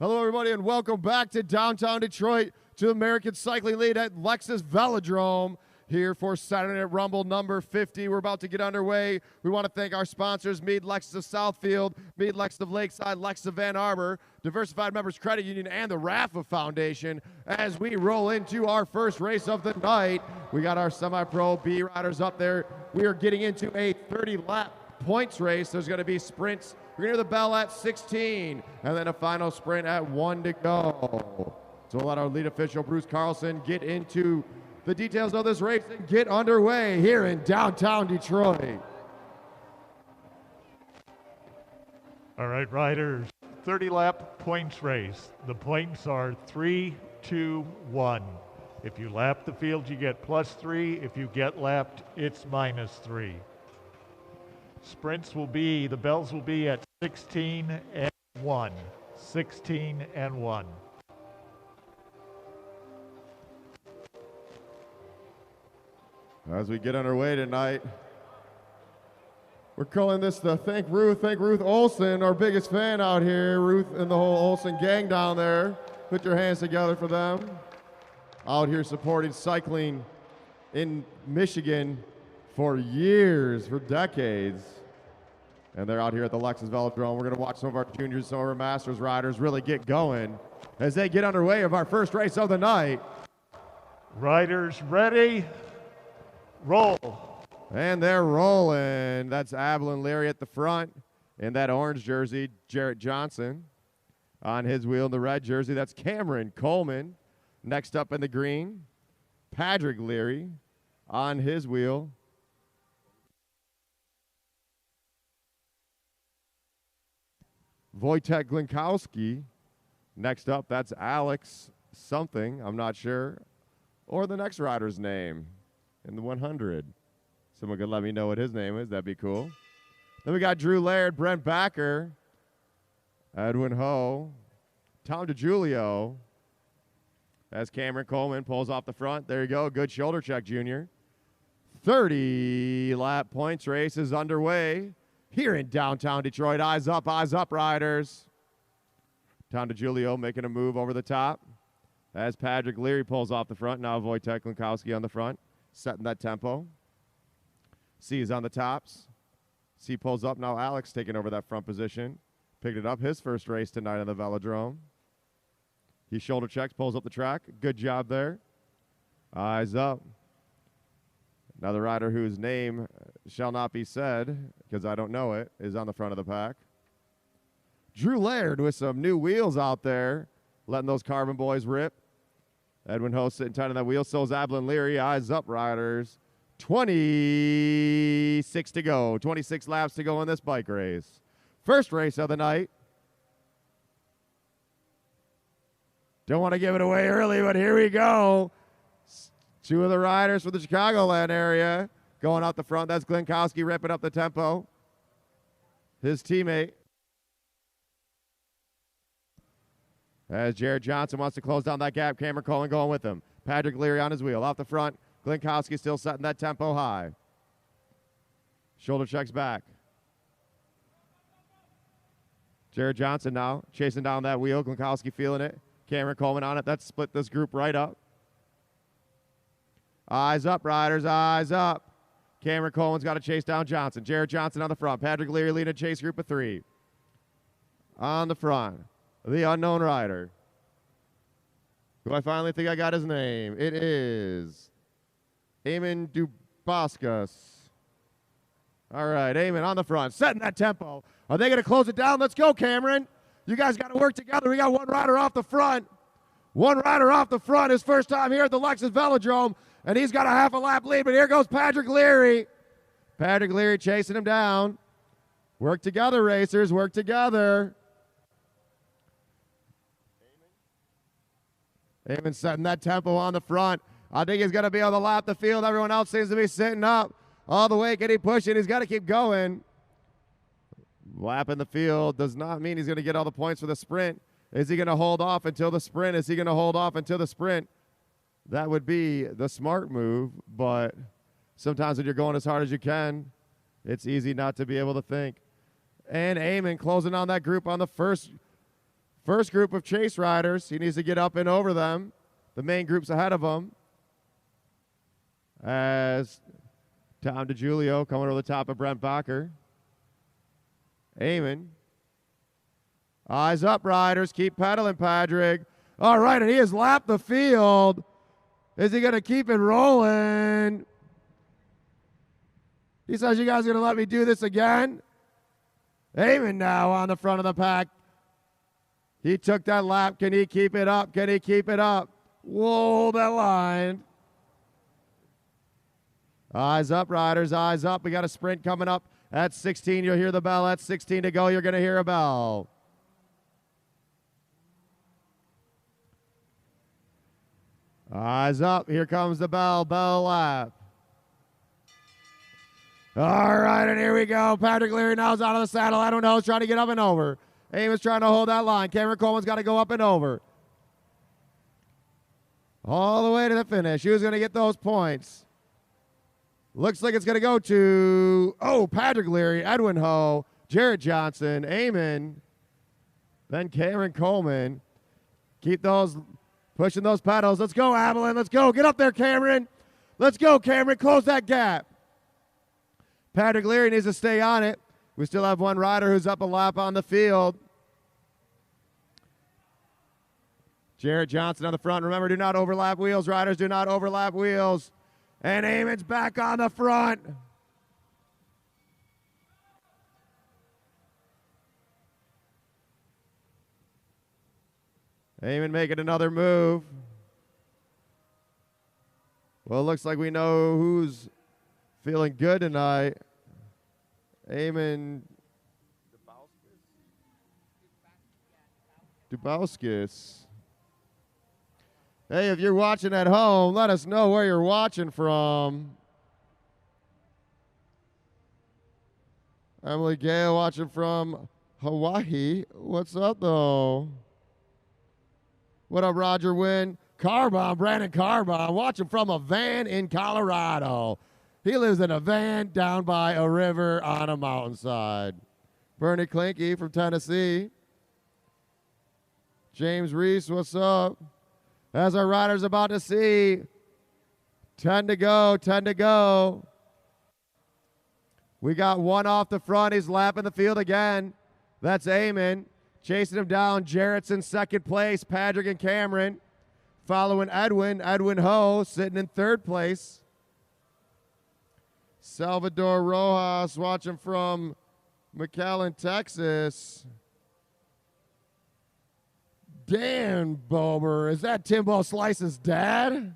Hello, everybody, and welcome back to downtown Detroit to American Cycling League at Lexus Velodrome here for Saturday Night Rumble number 50. We're about to get underway. We want to thank our sponsors, Mead Lexus of Southfield, Mead Lexus of Lakeside, Lexus of Van Arbor, Diversified Members Credit Union, and the Rafa Foundation as we roll into our first race of the night. We got our semi-pro B riders up there. We are getting into a 30-lap points race. There's going to be sprints. We're going to hear the bell at 16, and then a final sprint at 1 to go. So we'll let our lead official, Bruce Carlson, get into the details of this race and get underway here in downtown Detroit. All right, riders, 30-lap points race. The points are 3, 2, 1. If you lap the field, you get +3. If you get lapped, it's -3. Sprints will be, the bells will be at 16 and 1. 16 and 1. As we get underway tonight, we're calling this the Thank Ruth Olsen, our biggest fan out here. Ruth and the whole Olsen gang down there. Put your hands together for them. Out here supporting cycling in Michigan for years, for decades. And they're out here at the Lexus Velodrome. We're going to watch some of our juniors, some of our Masters riders really get going as they get underway of our first race of the night. Riders ready, roll. And they're rolling. That's Ablin Leary at the front in that orange jersey. Jarrett Johnson on his wheel in the red jersey. That's Cameron Coleman. Next up in the green, Patrick Leary on his wheel. Wojtek Glinkowski. Next up, that's Alex something, I'm not sure, or the next rider's name in the 100. Someone could let me know what his name is. That'd be cool. Then we got Drew Laird, Brent Backer, Edwin Ho, Tom DiGiulio. As Cameron Coleman pulls off the front. There you go. Good shoulder check, Junior. 30-lap points race is underway here in downtown Detroit. Eyes up, riders. Tom DiGiulio making a move over the top. As Patrick Leary pulls off the front. Now Wojtek Glinkowski on the front, setting that tempo. C is on the tops. C pulls up. Now Alex taking over that front position. Picked it up his first race tonight on the Velodrome. He shoulder checks, pulls up the track. Good job there. Eyes up. Another rider whose name shall not be said, because I don't know it, is on the front of the pack. Drew Laird with some new wheels out there, letting those Carbon boys rip. Edwin Ho sitting tight on that wheel. So is Ablin Leary. Eyes up, riders. 26 to go. 26 laps to go in this bike race. First race of the night. Don't want to give it away early, but here we go. Two of the riders from the Chicagoland area going out the front. That's Glinkowski ripping up the tempo. His teammate. As Jared Johnson wants to close down that gap, Cameron Coleman going with him. Patrick Leary on his wheel. Off the front, Glinkowski still setting that tempo high. Shoulder checks back. Jared Johnson now chasing down that wheel. Glinkowski feeling it. Cameron Coleman on it. That split this group right up. Eyes up, riders. Eyes up. Cameron Coleman's got to chase down Johnson. Jared Johnson on the front. Patrick Leary leading a chase group of 3. On the front, the unknown rider, who I finally think I got his name. It is Eamon Dubaskas. All right, Eamon on the front, setting that tempo. Are they going to close it down? Let's go, Cameron. You guys got to work together. We got one rider off the front. One rider off the front. His first time here at the Lexus Velodrome, and he's got a half a lap lead, but here goes Patrick Leary. Patrick Leary chasing him down. Work together, racers. Work together. Eamon setting that tempo on the front. I think he's going to be able to lap the field. Everyone else seems to be sitting up all the way. Can he push it? He's got to keep going. Lapping the field does not mean he's going to get all the points for the sprint. Is he going to hold off until the sprint? Is he going to hold off until the sprint? That would be the smart move, but sometimes when you're going as hard as you can, it's easy not to be able to think. And Eamon closing on that group on the first First group of chase riders, he needs to get up and over them. The main group's ahead of him. As Tom DiGiulio coming over the top of Brent Bacher. Eamon. Eyes up, riders. Keep pedaling, Patrick. All right, and he has lapped the field. Is he going to keep it rolling? He says, you guys are going to let me do this again? Eamon now on the front of the pack. He took that lap. Can he keep it up? Can he keep it up? Whoa, that line. Eyes up, riders. Eyes up. We got a sprint coming up. At 16, you'll hear the bell. At 16 to go, you're going to hear a bell. Eyes up. Here comes the bell. Bell lap. All right, and here we go. Patrick Leary now is out of the saddle. I don't know. He's trying to get up and over. Eamon's trying to hold that line. Cameron Coleman's got to go up and over. All the way to the finish. Who's going to get those points? Looks like it's going to go to, Patrick Leary, Edwin Ho, Jarrett Johnson, Eamon, then Cameron Coleman. Keep those, pushing those pedals. Let's go, Abilene. Let's go. Get up there, Cameron. Let's go, Cameron. Close that gap. Patrick Leary needs to stay on it. We still have one rider who's up a lap on the field. Jarrett Johnson on the front. Remember, do not overlap wheels, riders. Do not overlap wheels. And Eamon's back on the front. Eamon making another move. Well, it looks like we know who's feeling good tonight. Eamon Dubauskis. Hey, if you're watching at home, let us know where you're watching from. Emily Gale watching from Hawaii. What's up, though? What up, Roger Wynn? Carbon, Brandon Carbon, watching from a van in Colorado. He lives in a van down by a river on a mountainside. Bernie Klinke from Tennessee. James Reese, what's up? As our rider's about to see, 10 to go, 10 to go. We got one off the front. He's lapping the field again. That's Eamon. Chasing him down, Jarrett's in second place. Patrick and Cameron. Following Edwin Ho sitting in third place. Salvador Rojas watching from McAllen, Texas. Dan Bober, is that Timbo Slice's dad?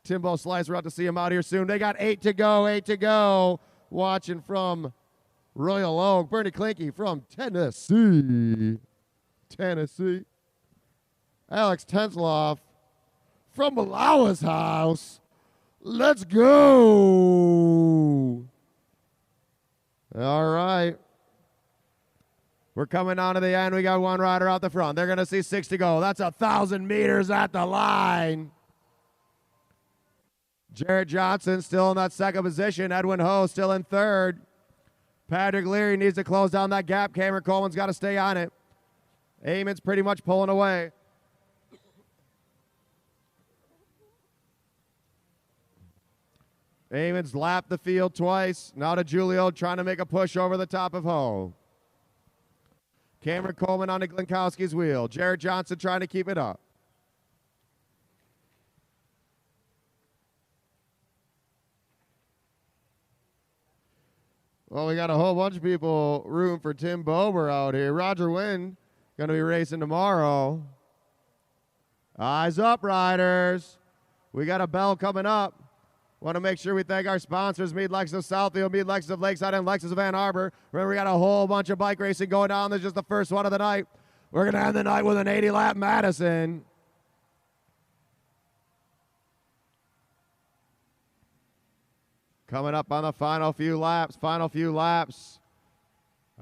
Timbo Slice, we're out to see him out here soon. They got 8 to go, 8 to go. Watching from Royal Oak, Bernie Klinke from Tennessee. Alex Tensloff from Malawa's house. Let's go. All right. We're coming on to the end. We got one rider out the front. They're going to see 6 to go. That's 1,000 meters at the line. Jarrett Johnson still in that second position. Edwin Ho still in third. Patrick Leary needs to close down that gap. Cameron Coleman's got to stay on it. Eamon's pretty much pulling away. Eamon's lapped the field twice. Now to Julio trying to make a push over the top of Ho. Cameron Coleman on to Glinkowski's wheel. Jarrett Johnson trying to keep it up. Well, we got a whole bunch of people rooting for Tim Bober out here. Roger Wynn going to be racing tomorrow. Eyes up, riders. We got a bell coming up. Want to make sure we thank our sponsors, Mead Lexus of Southfield, Mead Lexus of Lakeside, and Lexus of Ann Arbor. Remember, we got a whole bunch of bike racing going on. This is just the first one of the night. We're going to end the night with an 80-lap Madison. Coming up on the final few laps,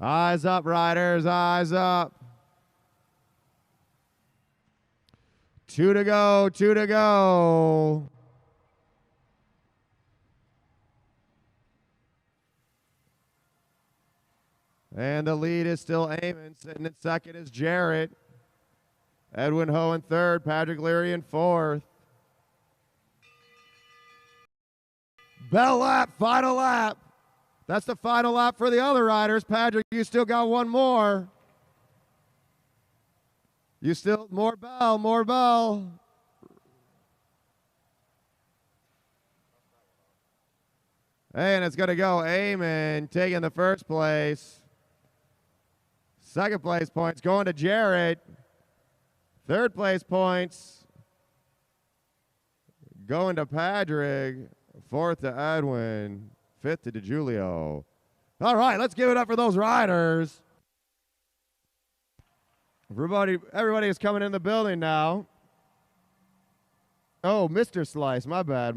Eyes up, riders, eyes up. 2 to go, 2 to go. And the lead is still Eamon. Sitting in second is Jarrett. Edwin Ho in third, Patrick Leary in fourth. Bell lap, final lap. That's the final lap for the other riders. Patrick, you still got one more. You still, more bell, more bell. And it's going to go Eamon taking the first place. Second place points going to Jarrett. Third place points going to Patrick. Fourth to Edwin. Fifth to DeJulio. All right, let's give it up for those riders. Everybody is coming in the building now. Oh, Mr. Slice, my bad.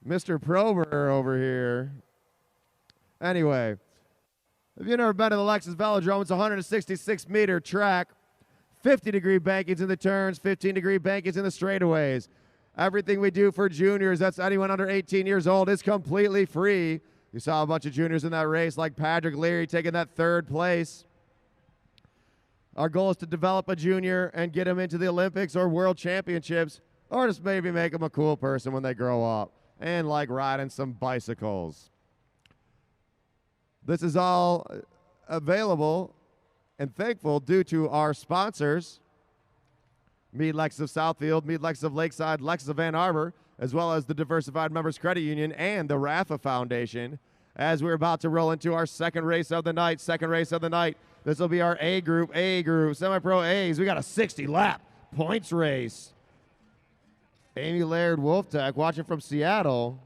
Mr. Prober over here. Anyway, if you've never been to the Lexus Velodrome, it's a 166-meter track, 50-degree bankings in the turns, 15-degree bankings in the straightaways. Everything we do for juniors, that's anyone under 18 years old, is completely free. You saw a bunch of juniors in that race, like Patrick Leary taking that third place. Our goal is to develop a junior and get him into the Olympics or World Championships, or just maybe make him a cool person when they grow up and like riding some bicycles. This is all available and thankful due to our sponsors, Mead Lexus of Southfield, Mead Lexus of Lakeside, Lexus of Ann Arbor, as well as the Diversified Members Credit Union and the RAFA Foundation, as we're about to roll into our second race of the night. This will be our A group, semi-pro A's. We got a 60-lap points race. Amy Laird Wolftech watching from Seattle.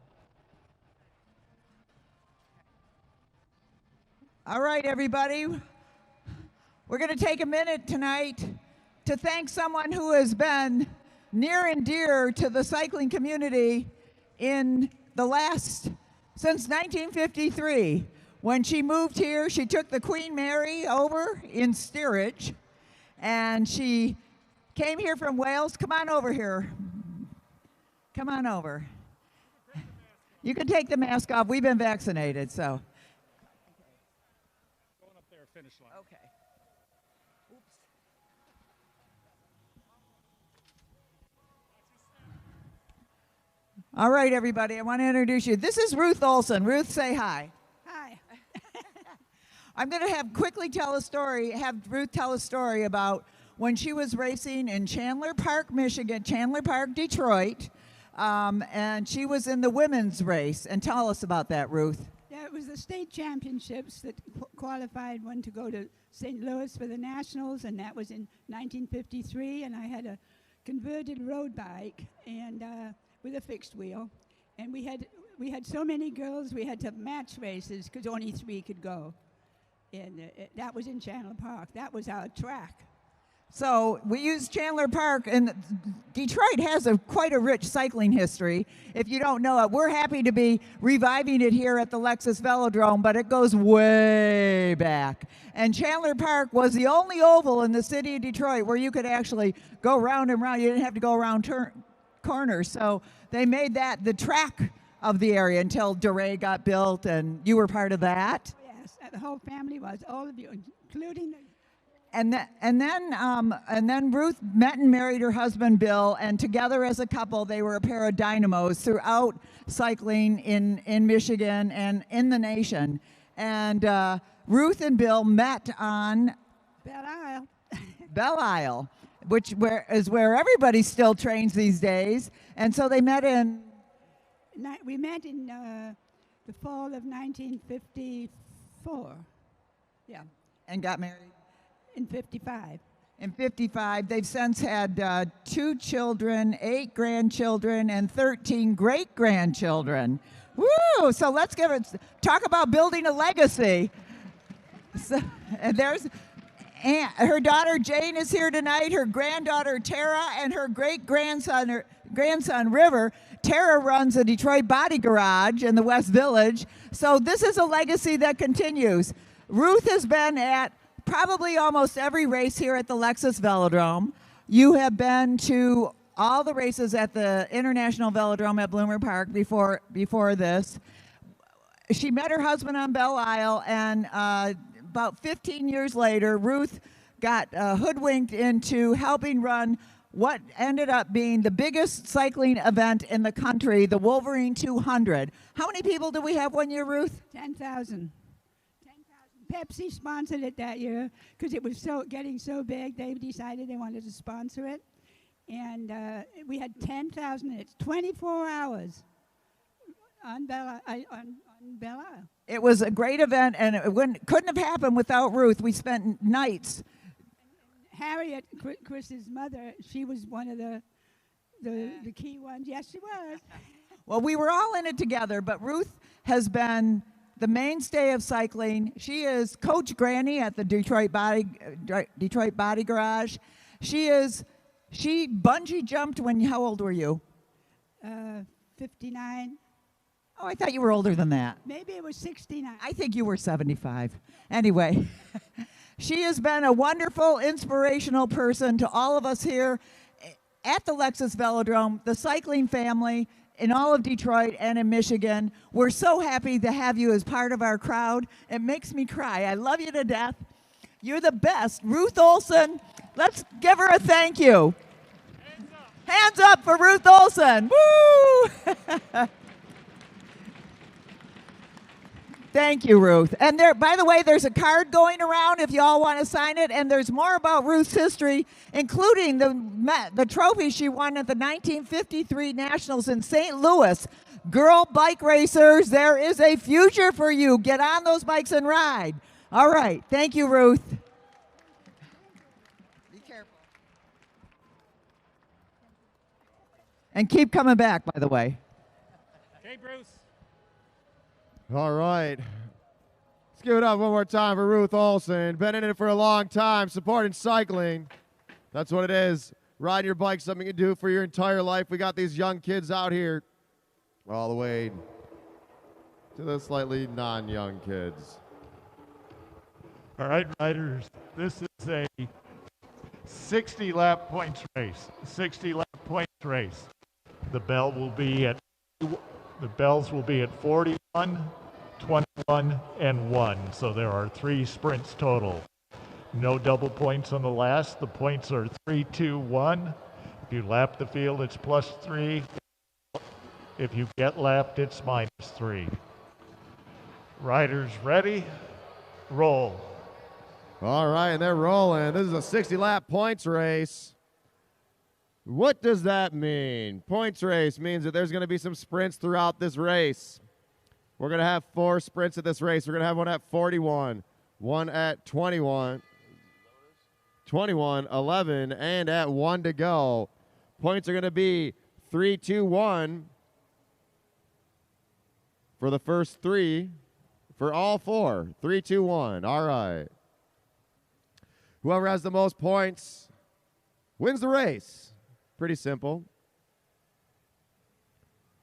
All right, everybody. We're going to take a minute tonight to thank someone who has been near and dear to the cycling community since 1953. When she moved here, she took the Queen Mary over in steerage, and she came here from Wales. Come on over here. Come on over. You can take the mask off. We've been vaccinated, so. Going up there, finish line. Okay. Oops. All right, everybody, I want to introduce you. This is Ruth Olsen. Ruth, say hi. Hi. I'm going to have Ruth tell a story about when she was racing in Chandler Park, Michigan, Chandler Park, Detroit, and she was in the women's race. And tell us about that, Ruth. Yeah, it was the state championships that qualified one to go to St. Louis for the Nationals, and that was in 1953. And I had a converted road bike and with a fixed wheel, and we had so many girls, we had to match races because only 3 could go. And that was in Chandler Park. That was our track. So we use Chandler Park, and Detroit has quite a rich cycling history. If you don't know it, we're happy to be reviving it here at the Lexus Velodrome, but it goes way back. And Chandler Park was the only oval in the city of Detroit where you could actually go round and round. You didn't have to go around corners. So they made that the track of the area until DeRay got built, and you were part of that. Yes, the whole family was, all of you, including the And then Ruth met and married her husband, Bill, and together as a couple, they were a pair of dynamos throughout cycling in Michigan and in the nation. And Ruth and Bill met on Belle Isle. Belle Isle, which is where everybody still trains these days. And so they met We met in the fall of 1954. Yeah. And got married. In 55. In 55, they've since had 2 children, 8 grandchildren, and 13 great-grandchildren. Woo! So let's talk about building a legacy. So, and there's her daughter Jane is here tonight, her granddaughter Tara, and her great-grandson River. Tara runs a Detroit Body Garage in the West Village. So this is a legacy that continues. Ruth has been at probably almost every race here at the Lexus Velodrome. You have been to all the races at the International Velodrome at Bloomer Park before this. She met her husband on Belle Isle, and about 15 years later, Ruth got hoodwinked into helping run what ended up being the biggest cycling event in the country, the Wolverine 200. How many people did we have one year, Ruth? 10,000. Pepsi sponsored it that year because it was getting so big. They decided they wanted to sponsor it, and we had 10,000. It's 24 hours on Bella. It was a great event, and it couldn't have happened without Ruth. We spent nights. Harriet, Chris's mother, she was one of the key ones. Yes, she was. Well, we were all in it together, but Ruth has been the mainstay of cycling. She is Coach Granny at the Detroit Body Garage. She bungee jumped when, how old were you? 59. Oh, I thought you were older than that. Maybe it was 69. I think you were 75. Anyway, she has been a wonderful, inspirational person to all of us here at the Lexus Velodrome, the cycling family in all of Detroit and in Michigan. We're so happy to have you as part of our crowd. It makes me cry. I love you to death. You're the best. Ruth Olsen, let's give her a thank you. Hands up for Ruth Olsen. Woo! Thank you, Ruth. And there, by the way, there's a card going around if you all want to sign it, and there's more about Ruth's history, including the trophy she won at the 1953 Nationals in St. Louis. Girl bike racers, there is a future for you. Get on those bikes and ride. All right. Thank you, Ruth. Be careful. And keep coming back, by the way. Okay, Bruce. All right. Let's give it up one more time for Ruth Olsen. Been in it for a long time, supporting cycling. That's what it is. Riding your bike, something you can do for your entire life. We got these young kids out here all the way to the slightly non-young kids. All right, riders, this is a 60-lap points race. 60-lap points race. The bells will be at 41, 21, and 1. So there are 3 sprints total. No double points on the last. The points are 3, 2, 1. If you lap the field, it's +3. If you get lapped, it's -3. Riders ready? Roll. All right, and they're rolling. This is a 60-lap points race. What does that mean? Points race means that there's going to be some sprints throughout this race. We're going to have 4 sprints at this race. We're going to have one at 41, one at 21, 11, and at 1 to go. Points are going to be 3, 2, 1 for the first 3, for all 4. 3, 2, 1. All right. Whoever has the most points wins the race. Pretty simple.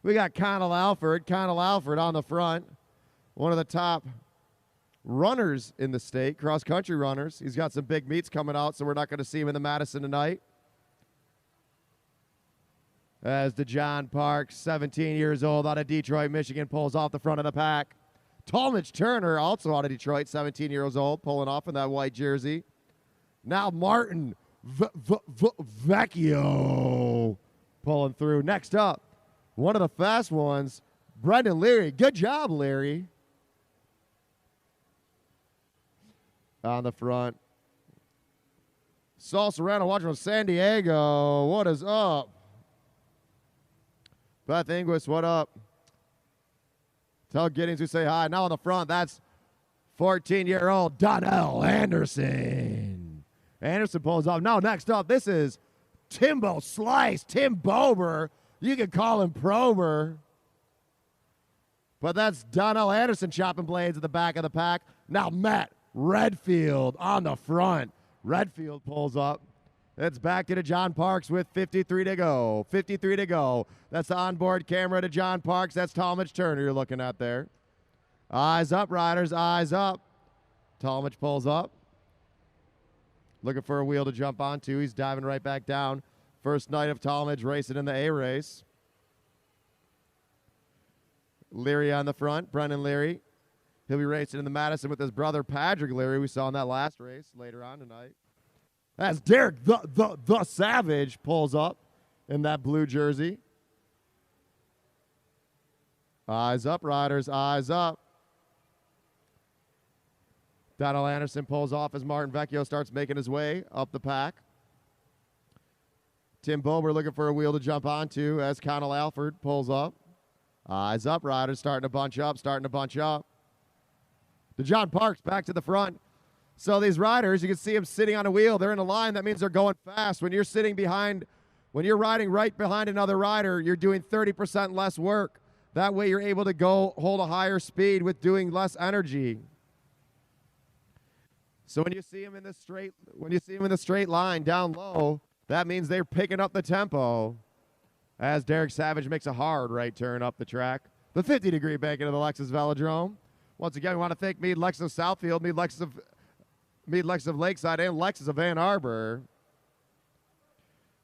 We got Connell Alford. Connell Alford on the front. One of the top runners in the state, cross-country runners. He's got some big meets coming out, so we're not going to see him in the Madison tonight. As DeJohn Parks, 17 years old, out of Detroit, Michigan, pulls off the front of the pack. Talmadge Turner, also out of Detroit, 17 years old, pulling off in that white jersey. Now Martin Vecchio pulling through. Next up, one of the fast ones, Brendan Leary. Good job, Leary. On the front. Saul Serrano watching from San Diego. What is up? Beth Inglis, what up? Tell Giddings we say hi. Now on the front, that's 14-year-old Donnell Anderson. Anderson pulls off. Now next up, this is Timbo Slice, Tim Bober. You can call him Prober. But that's Donnell Anderson chopping blades at the back of the pack. Now Matt Redfield on the front. Redfield pulls up. It's back to John Parks with 53 to go. 53 to go. That's the onboard camera to John Parks. That's Talmadge Turner you're looking at there. Eyes up, riders. Eyes up. Talmadge pulls up. Looking for a wheel to jump onto. He's diving right back down. First night of Talmadge racing in the A race. Leary on the front. Brendan Leary. He'll be racing in the Madison with his brother Patrick Leary. We saw in that last race later on tonight. As Derek the Savage pulls up in that blue jersey. Eyes up, riders, eyes up. Donald Anderson pulls off as Martin Vecchio starts making his way up the pack. Tim Bober looking for a wheel to jump onto as Connell Alford pulls up. Eyes up, riders starting to bunch up, DeJohn Parks back to the front. So these riders, you can see them sitting on a wheel. They're in a line. That means they're going fast. When you're riding right behind another rider, you're doing 30% less work. That way you're able to hold a higher speed with doing less energy. So when you see them in the straight line down low, that means they're picking up the tempo as Derek Savage makes a hard right turn up the track. The 50-degree bank into the Lexus Velodrome. Once again, we want to thank Mead Lexus of Southfield, Mead Lexus of Lakeside, and Lexus of Ann Arbor.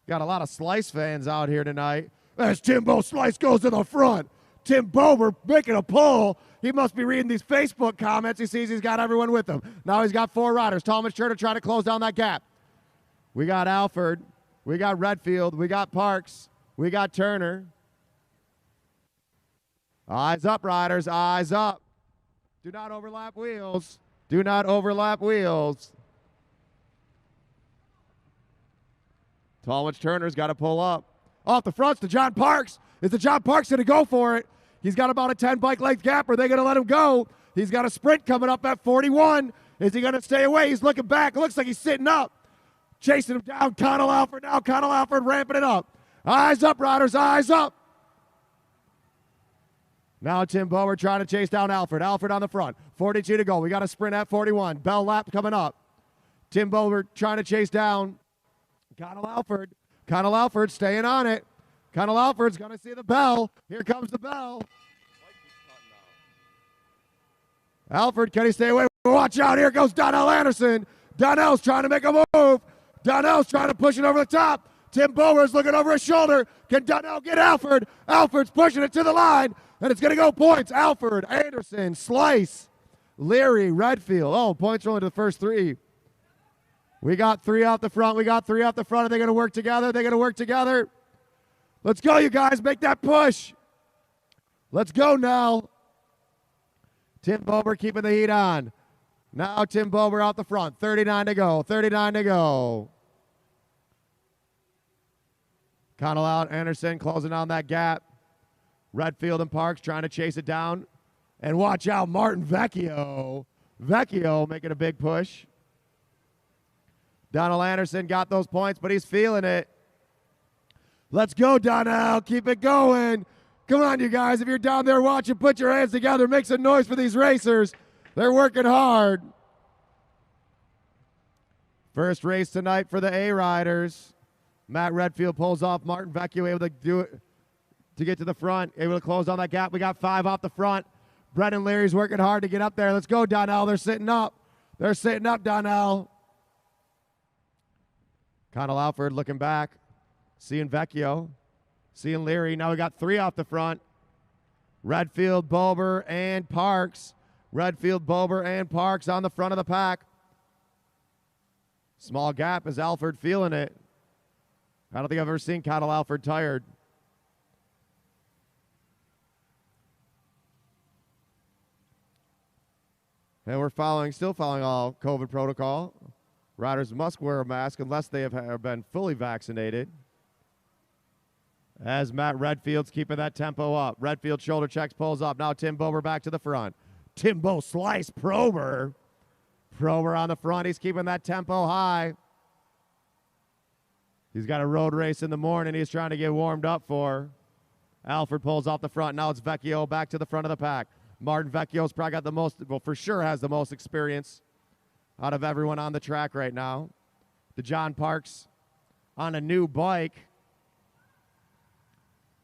Got a lot of Slice fans out here tonight. As Timbo Slice goes to the front. Tim Bober making a pull. He must be reading these Facebook comments. He sees he's got everyone with him. Now he's got 4 riders. Thomas Turner trying to close down that gap. We got Alford. We got Redfield. We got Parks. We got Turner. Eyes up, riders. Eyes up. Do not overlap wheels. Do not overlap wheels. Thomas Turner's got to pull up. Off the fronts to John Parks. Is the John Parks going to go for it? He's got about a 10 bike length gap. Are they going to let him go? He's got a sprint coming up at 41. Is he going to stay away? He's looking back. It looks like he's sitting up. Chasing him down. Connell Alford now. Connell Alford ramping it up. Eyes up, riders. Eyes up. Now Tim Bower trying to chase down Alford. Alford on the front. 42 to go. We got a sprint at 41. Bell lap coming up. Tim Bower trying to chase down Connell Alford. Connell Alford staying on it. Connell Alford's going to see the bell. Here comes the bell. Alford, can he stay away? Watch out. Here goes Donnell Anderson. Donnell's trying to make a move. Donnell's trying to push it over the top. Tim Bower's looking over his shoulder. Can Donnell get Alford? Alford's pushing it to the line, and it's going to go points. Alford, Anderson, Slice, Leary, Redfield. Oh, points are only to the first 3. We got 3 out the front. Are they going to work together? Let's go, you guys. Make that push. Let's go now. Tim Bober keeping the heat on. Now Tim Bober out the front. 39 to go. Connell out. Anderson closing on that gap. Redfield and Parks trying to chase it down. And watch out, Martin Vecchio. Vecchio making a big push. Donald Anderson got those points, but he's feeling it. Let's go, Donnell. Keep it going. Come on, you guys. If you're down there watching, put your hands together. Make some noise for these racers. They're working hard. First race tonight for the A riders. Matt Redfield pulls off. Martin Vecchio able to do it to get to the front. Able to close on that gap. We got 5 off the front. Brendan Leary's working hard to get up there. Let's go, Donnell. They're sitting up. Donnell. Connell Alford looking back. Seeing Vecchio. Seeing Leary. Now we got 3 off the front. Redfield, Bober, and Parks. on the front of the pack. Small gap as Alford feeling it. I don't think I've ever seen Connell Alford tired. And we're still following all COVID protocol. Riders must wear a mask unless they have been fully vaccinated. As Matt Redfield's keeping that tempo up. Redfield shoulder checks, pulls up. Now Tim Bober back to the front. Timbo Slice Prober. Prober on the front. He's keeping that tempo high. He's got a road race in the morning he's trying to get warmed up for. Alford pulls off the front. Now it's Vecchio back to the front of the pack. Martin Vecchio's probably got the most, well, for sure has the most experience out of everyone on the track right now. DeJohn Parks on a new bike.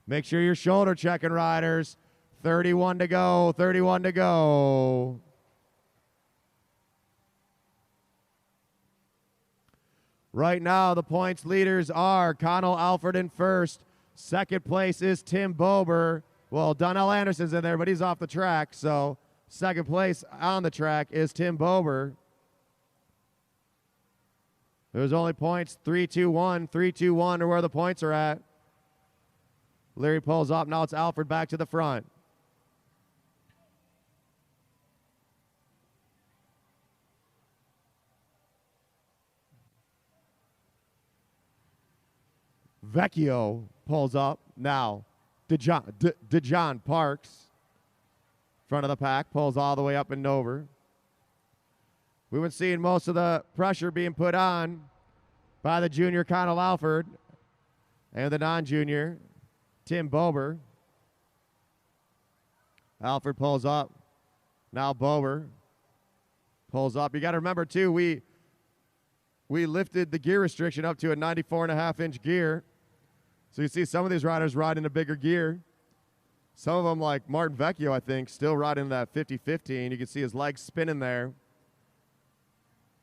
Make sure you're shoulder checking, riders. 31 to go. Right now, the points leaders are Connell Alford in first. Second place is Tim Bober. Well, Donnell Anderson's in there, but he's off the track. So Second place on the track is Tim Bober. There's only points 3-2-1. 3-2-1 are where the points are at. Leary pulls up. Now it's Alford back to the front. Vecchio pulls up. Now DeJohn Parks, front of the pack, pulls all the way up and over. We've been seeing most of the pressure being put on by the junior Connell Alford and the non-junior Tim Bober. Alford pulls up. Now Bober pulls up. You got to remember, too, we lifted the gear restriction up to a 94.5-inch gear. So you see some of these riders riding a bigger gear. Some of them, like Martin Vecchio, I think, still riding that 50-15. You can see his legs spinning there.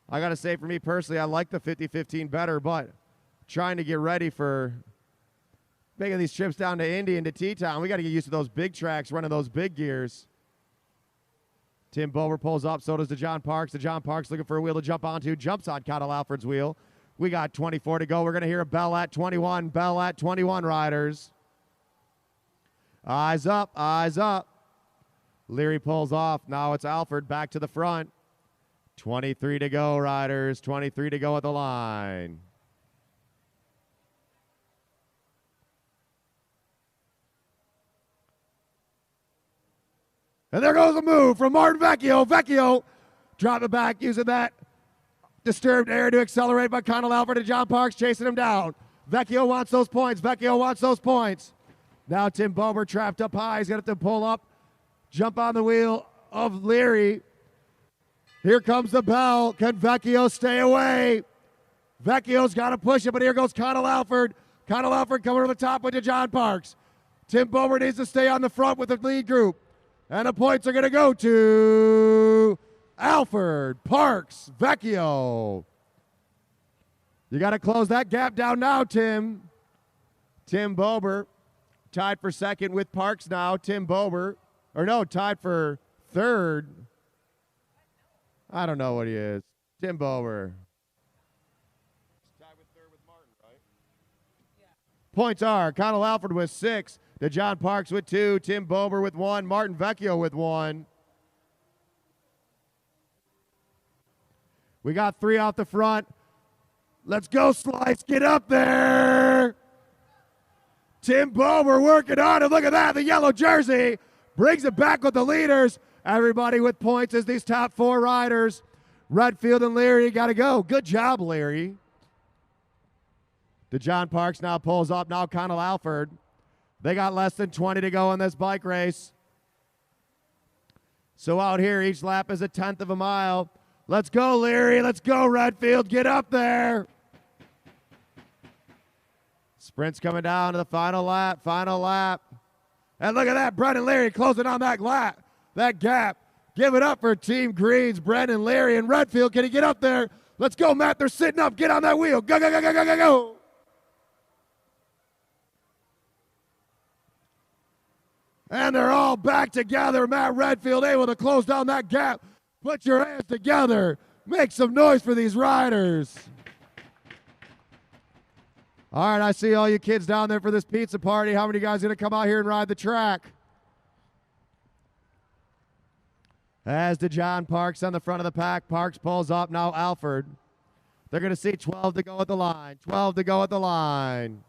I got to say, for me personally, I like the 50-15 better, but trying to get ready for making these trips down to Indy and to T-Town, we got to get used to those big tracks, running those big gears. Tim Bober pulls up, so does DeJohn Parks. DeJohn Parks looking for a wheel to jump onto, jumps on Connell Alford's wheel. We got 24 to go. We're going to hear a bell at 21. Bell at 21, riders. Eyes up, eyes up. Leary pulls off. Now it's Alford back to the front. 23 to go, riders. 23 to go at the line. And there goes a move from Martin Vecchio. Vecchio drop it back using that disturbed air to accelerate by Connell Alford and John Parks chasing him down. Vecchio wants those points. Vecchio wants those points. Now Tim Bober trapped up high. He's going to have to pull up, jump on the wheel of Leary. Here comes the bell. Can Vecchio stay away? Vecchio's got to push it, but here goes Connell Alford. Connell Alford coming to the top with John Parks. Tim Bober needs to stay on the front with the lead group. And the points are going to go to Alford, Parks, Vecchio. You got to close that gap down now, Tim. Tim Bober tied for second with Parks now. Tim Bober, or no, tied for third. I don't know what he is. Tim Bober. He's tied with third with Martin, right? Yeah. Points are Connell Alford with 6. DeJohn Parks with 2. Tim Bober with 1. Martin Vecchio with 1. We got 3 out the front. Let's go, Slice. Get up there. Tim Bober working on it. Look at that. The yellow jersey brings it back with the leaders. Everybody with points as these top 4 riders. Redfield and Leary got to go. Good job, Leary. DeJohn Parks now pulls up. Now Connell Alford. They got less than 20 to go in this bike race. So out here, each lap is a 1/10 of a mile. Let's go, Leary. Let's go, Redfield. Get up there. Sprint's coming down to the final lap. Final lap. And look at that. Brendan Leary closing on that gap. Give it up for Team Green's Brendan Leary and Redfield. Can he get up there? Let's go, Matt. They're sitting up. Get on that wheel. Go, go, go, go, go, go, go. And they're all back together. Matt Redfield able to close down that gap. Put your hands together. Make some noise for these riders. All right, I see all you kids down there for this pizza party. How many guys going to come out here and ride the track? As DeJohn Parks on the front of the pack. Parks pulls up. Now Alford. They're going to see 12 to go at the line. 12 to go at the line.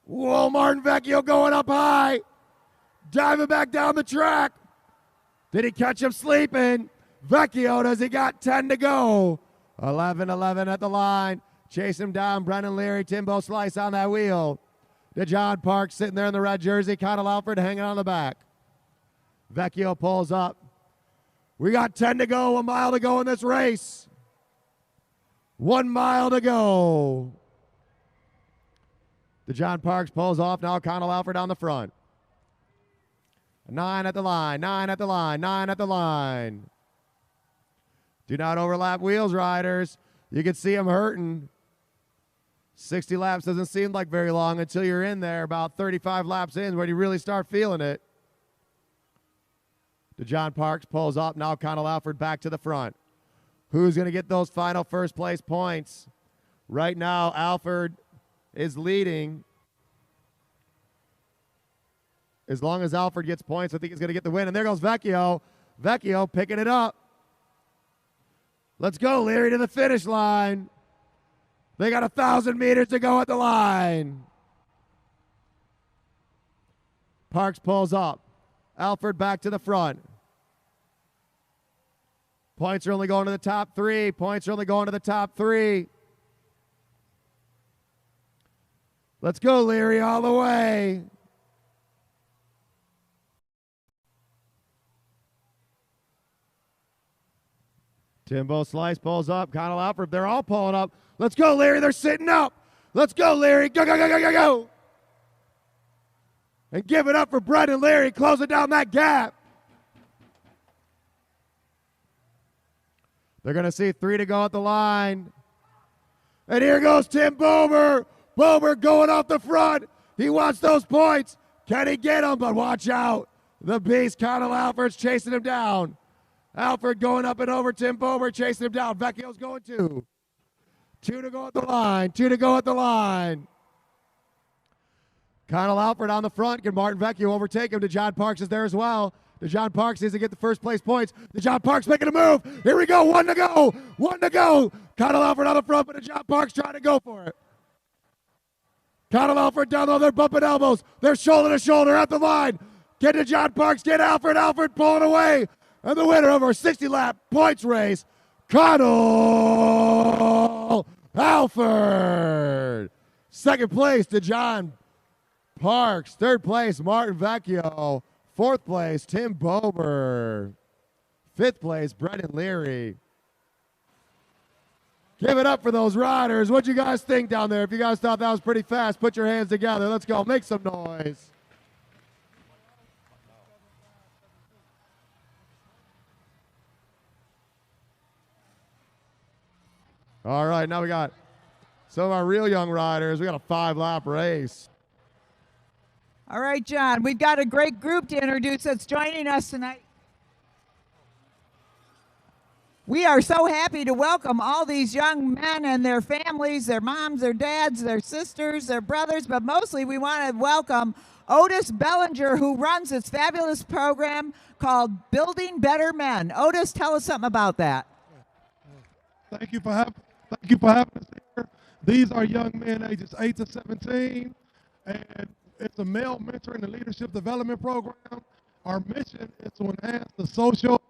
Whoa, Martin Vecchio going up high. Diving back down the track. Did he catch him sleeping? Vecchio, does he got 10 to go? 11-11 at the line. Chase him down. Brendan Leary, Timbo Slice on that wheel. DeJohn Parks sitting there in the red jersey. Connell Alford hanging on the back. Vecchio pulls up. We got 10 to go. 1 mile to go in this race. 1 mile to go. DeJohn Parks pulls off. Now Connell Alford on the front. 9 at the line. 9 at the line. 9 at the line. Do not overlap wheels, riders. You can see them hurting. 60 laps doesn't seem like very long until you're in there about 35 laps in where you really start feeling it. DeJohn Parks pulls up. Now Connell Alford back to the front. Who's going to get those final first place points? Right now, Alford is leading. As long as Alford gets points, I think he's going to get the win. And there goes Vecchio. Vecchio picking it up. Let's go, Leary, to the finish line. They got 1,000 meters to go at the line. Parks pulls up. Alford back to the front. Points are only going to the top three. Points are only going to the top three. Let's go, Leary, all the way. Timbo Slice pulls up. Connell Alford, they're all pulling up. Let's go, Leary, they're sitting up. Let's go, Leary. Go, go, go, go, go, go. And give it up for Brendan Leary, closing down that gap. They're going to see 3 to go at the line. And here goes Tim Bober. Bober going off the front. He wants those points. Can he get them? But watch out. The beast, Connell Alford's chasing him down. Alford going up and over. Tim Bober chasing him down. Vecchio's going 2. 2 to go at the line. 2 to go at the line. Connell Alford on the front. Can Martin Vecchio overtake him? DeJohn Parks is there as well. DeJohn Parks needs to get the first place points. DeJohn Parks making a move. Here we go. 1 to go. 1 to go. Connell Alford on the front, but DeJohn Parks trying to go for it. Connell Alford down low. They're bumping elbows. They're shoulder to shoulder at the line. Get DeJohn Parks. Get Alford. Alford pulling away. And the winner of our 60-lap points race, Connell Alford. Second place, DeJohn Parks. Third place, Martin Vecchio. Fourth place, Tim Bober. Fifth place, Brendan Leary. Give it up for those riders. What'd you guys think down there? If you guys thought that was pretty fast, put your hands together. Let's go. Make some noise. All right, now we got some of our real young riders. We got a 5-lap race. All right, John, we've got a great group to introduce that's joining us tonight. We are so happy to welcome all these young men and their families, their moms, their dads, their sisters, their brothers, but mostly we want to welcome Otis Bellinger, who runs this fabulous program called Building Better Men. Otis, tell us something about that. Thank you for having us here. These are young men ages 8 to 17, and it's a male mentoring and leadership development program. Our mission is to enhance the social.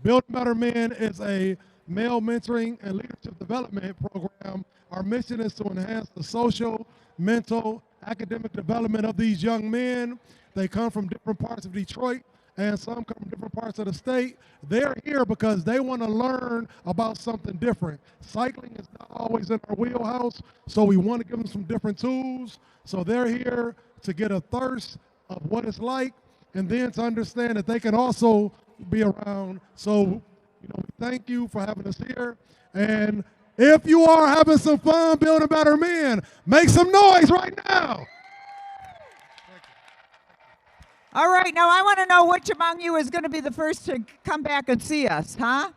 Building Better Men is a male mentoring and leadership development program. Our mission is to enhance the social, mental, academic development of these young men. They come from different parts of Detroit, and some come from different parts of the state. They're here because they want to learn about something different. Cycling is not always in our wheelhouse, so we want to give them some different tools. So they're here to get a thirst of what it's like, and then to understand that they can also be around. So, we thank you for having us here. And if you are having some fun building better men, make some noise right now. All right, now I want to know which among you is going to be the first to come back and see us, huh?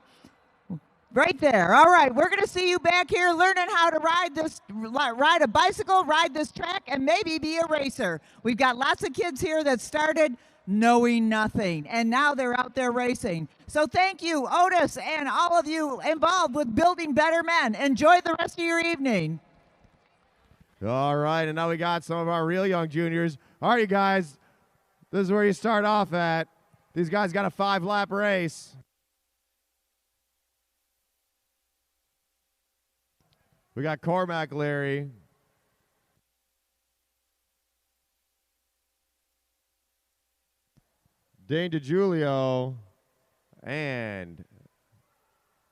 Right there. All right, we're going to see you back here learning how to ride a bicycle, ride this track, and maybe be a racer. We've got lots of kids here that started knowing nothing, and now they're out there racing. So thank you, Otis, and all of you involved with Building Better Men. Enjoy the rest of your evening. All right, and now we got some of our real young juniors. All right, you guys, this is where you start off at. These guys got a 5-lap race. We got Cormac Leary. Dane DiGiulio and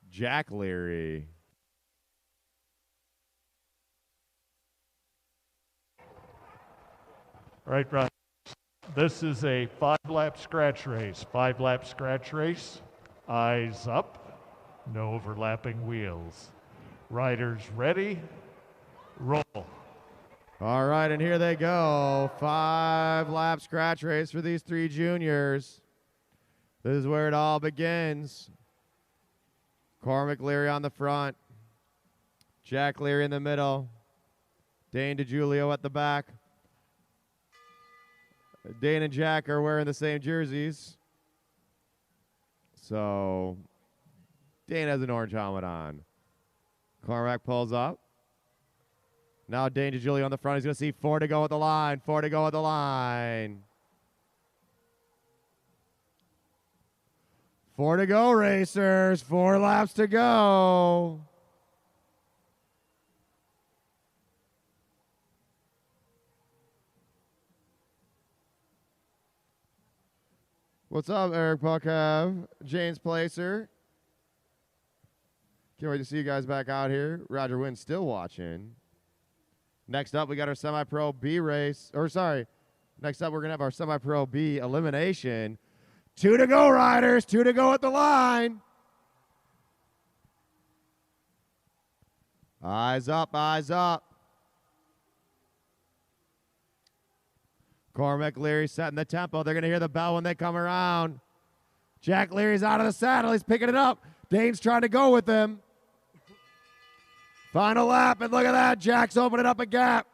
Jack Leary. Right. This is a 5-lap scratch race. 5-lap scratch race. Eyes up. No overlapping wheels. Riders ready. Roll. All right, and here they go. 5-lap scratch race for these 3 juniors. This is where it all begins. Cormac Leary on the front. Jack Leary in the middle. Dane DiGiulio at the back. Dane and Jack are wearing the same jerseys. So Dane has an orange helmet on. Cormac pulls up. Now Dane DiGiulio on the front. He's going to see 4 to go at the line. 4 to go at the line. 4 to go, racers. 4 laps to go. What's up, Eric Puckhav? James Placer. Can't wait to see you guys back out here. Roger Wynn still watching. Next up, we got our semi-pro B race. Next up, we're going to have our semi-pro B elimination. 2 to go, riders. 2 to go at the line. Eyes up, eyes up. Cormac Leary setting the tempo. They're going to hear the bell when they come around. Jack Leary's out of the saddle. He's picking it up. Dane's trying to go with him. Final lap, and look at that. Jack's opening up a gap.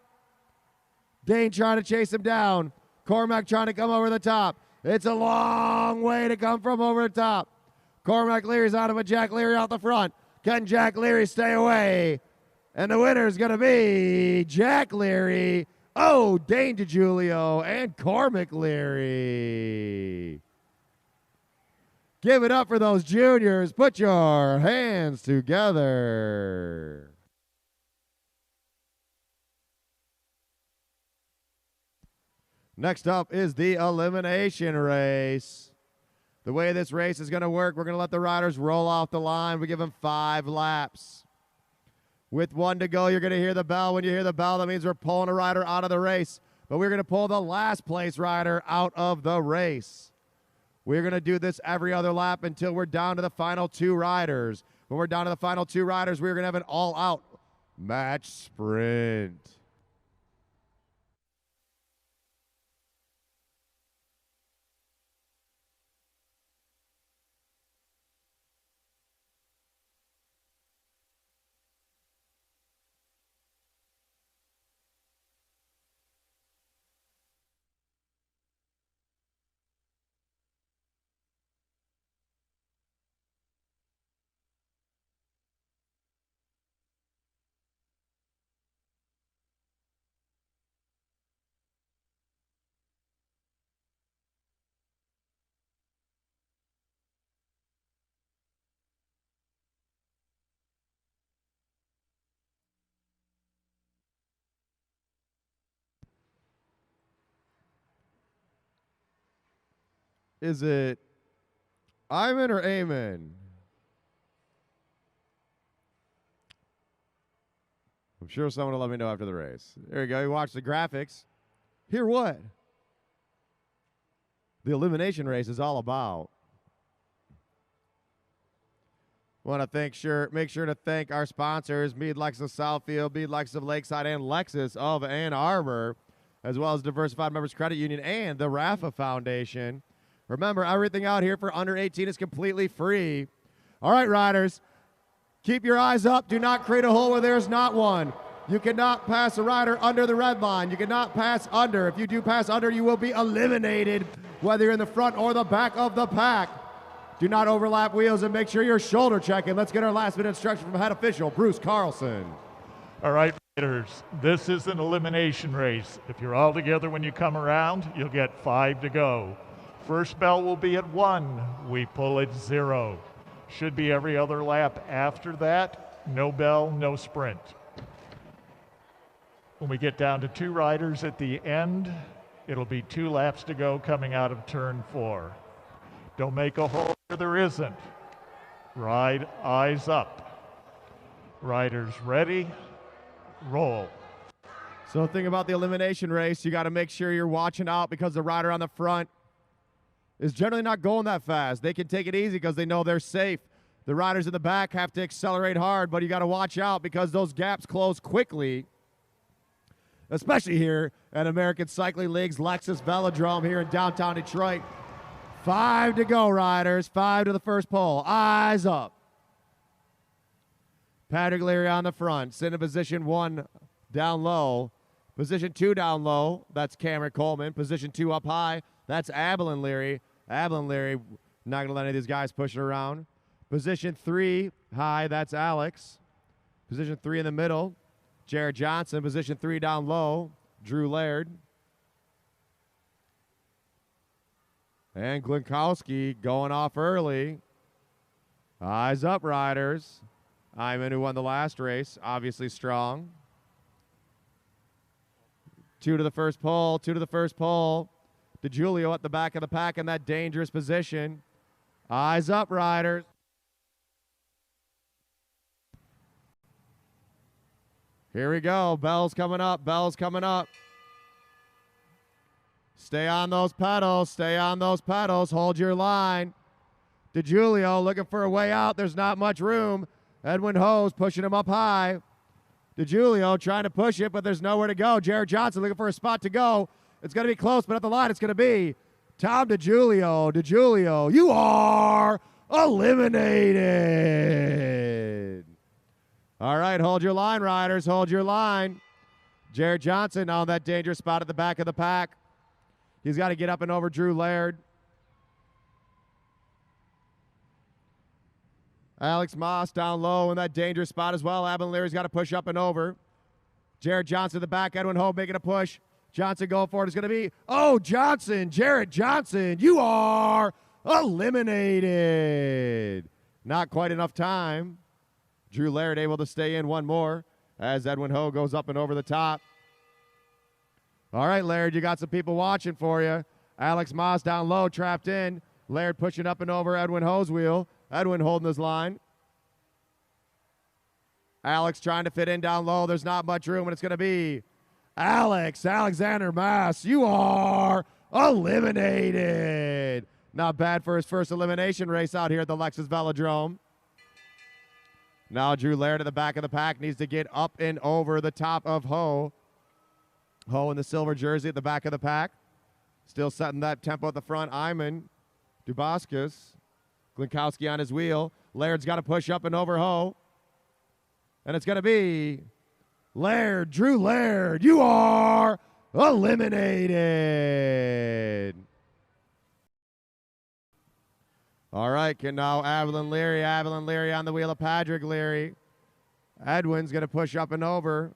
Dane trying to chase him down. Cormac trying to come over the top. It's a long way to come from over the top. Cormac Leary's out of it. Jack Leary out the front. Can Jack Leary stay away? And the winner is going to be Jack Leary. Oh, Dane DiGiulio and Cormac Leary. Give it up for those juniors. Put your hands together. Next up is the elimination race. The way this race is going to work, we're going to let the riders roll off the line. We give them 5 laps. With 1 to go, you're going to hear the bell. When you hear the bell, that means we're pulling a rider out of the race. But we're going to pull the last place rider out of the race. We're going to do this every other lap until we're down to the final 2 riders. When we're down to the final 2 riders, we're going to have an all-out match sprint. Is it Iman or Amen? I'm sure someone will let me know after the race. There you go. You watch the graphics. Hear what the elimination race is all about. Want to make sure to thank our sponsors, Mead Lexus Southfield, Mead Lexus Lakeside, and Lexus of Ann Arbor, as well as Diversified Members Credit Union and the Rafa Foundation. Remember, everything out here for under 18 is completely free. All right, riders, keep your eyes up. Do not create a hole where there's not one. You cannot pass a rider under the red line. You cannot pass under. If you do pass under, you will be eliminated, whether you're in the front or the back of the pack. Do not overlap wheels and make sure you're shoulder checking. Let's get our last minute instruction from head official, Bruce Carlson. All right, riders, this is an elimination race. If you're all together when you come around, you'll get 5 to go. First bell will be at 1. We pull at 0. Should be every other lap after that. No bell, no sprint. When we get down to 2 riders at the end, it'll be 2 laps to go coming out of turn 4. Don't make a hole where there isn't. Ride eyes up. Riders ready, roll. So the thing about the elimination race, you got to make sure you're watching out because the rider on the front is generally not going that fast. They can take it easy because they know they're safe. The riders in the back have to accelerate hard, but you got to watch out because those gaps close quickly, especially here at American Cycling League's Lexus Velodrome here in downtown Detroit. 5 to go, riders. 5 to the first pole. Eyes up. Patrick Leary on the front. Sitting in position 1 down low. Position 2 down low. That's Cameron Coleman. Position 2 up high. That's Abilene Leary. Abilene Leary not going to let any of these guys push it around. Position 3 high. That's Alex. Position 3 in the middle. Jared Johnson. Position 3 down low. Drew Laird. And Glinkowski going off early. Eyes up, riders. Iman, who won the last race, obviously strong. 2 to the first pole, 2 to the first pole. DiGiulio at the back of the pack in that dangerous position. Eyes up, riders. Here we go. Bell's coming up. Bell's coming up. Stay on those pedals. Stay on those pedals. Hold your line. DiGiulio looking for a way out. There's not much room. Edwin Hose pushing him up high. DiGiulio trying to push it, but there's nowhere to go. Jared Johnson looking for a spot to go. It's going to be close, but at the line it's going to be Tom DiGiulio. DiGiulio, you are eliminated. All right, hold your line, riders. Hold your line. Jared Johnson on that dangerous spot at the back of the pack. He's got to get up and over Drew Laird. Alex Moss down low in that dangerous spot as well. Abilene Leary's got to push up and over. Jared Johnson at the back. Edwin Hope making a push. Johnson going for it. It's going to be, Johnson. Jared Johnson, you are eliminated. Not quite enough time. Drew Laird able to stay in one more as Edwin Ho goes up and over the top. All right, Laird, you got some people watching for you. Alex Moss down low, trapped in. Laird pushing up and over Edwin Ho's wheel. Edwin holding his line. Alex trying to fit in down low. There's not much room, and it's going to be Alexander Mass. You are eliminated. Not bad for his first elimination race out here at the Lexus Velodrome. Now Drew Laird at the back of the pack needs to get up and over the top of Ho. Ho in the silver jersey at the back of the pack. Still setting that tempo at the front. Iman Dubaskus. Glinkowski on his wheel. Laird's got to push up and over Ho. And it's going to be Laird, Drew Laird. You are eliminated. All right, can now Abilene Leary on the wheel of Patrick Leary. Edwin's going to push up and over.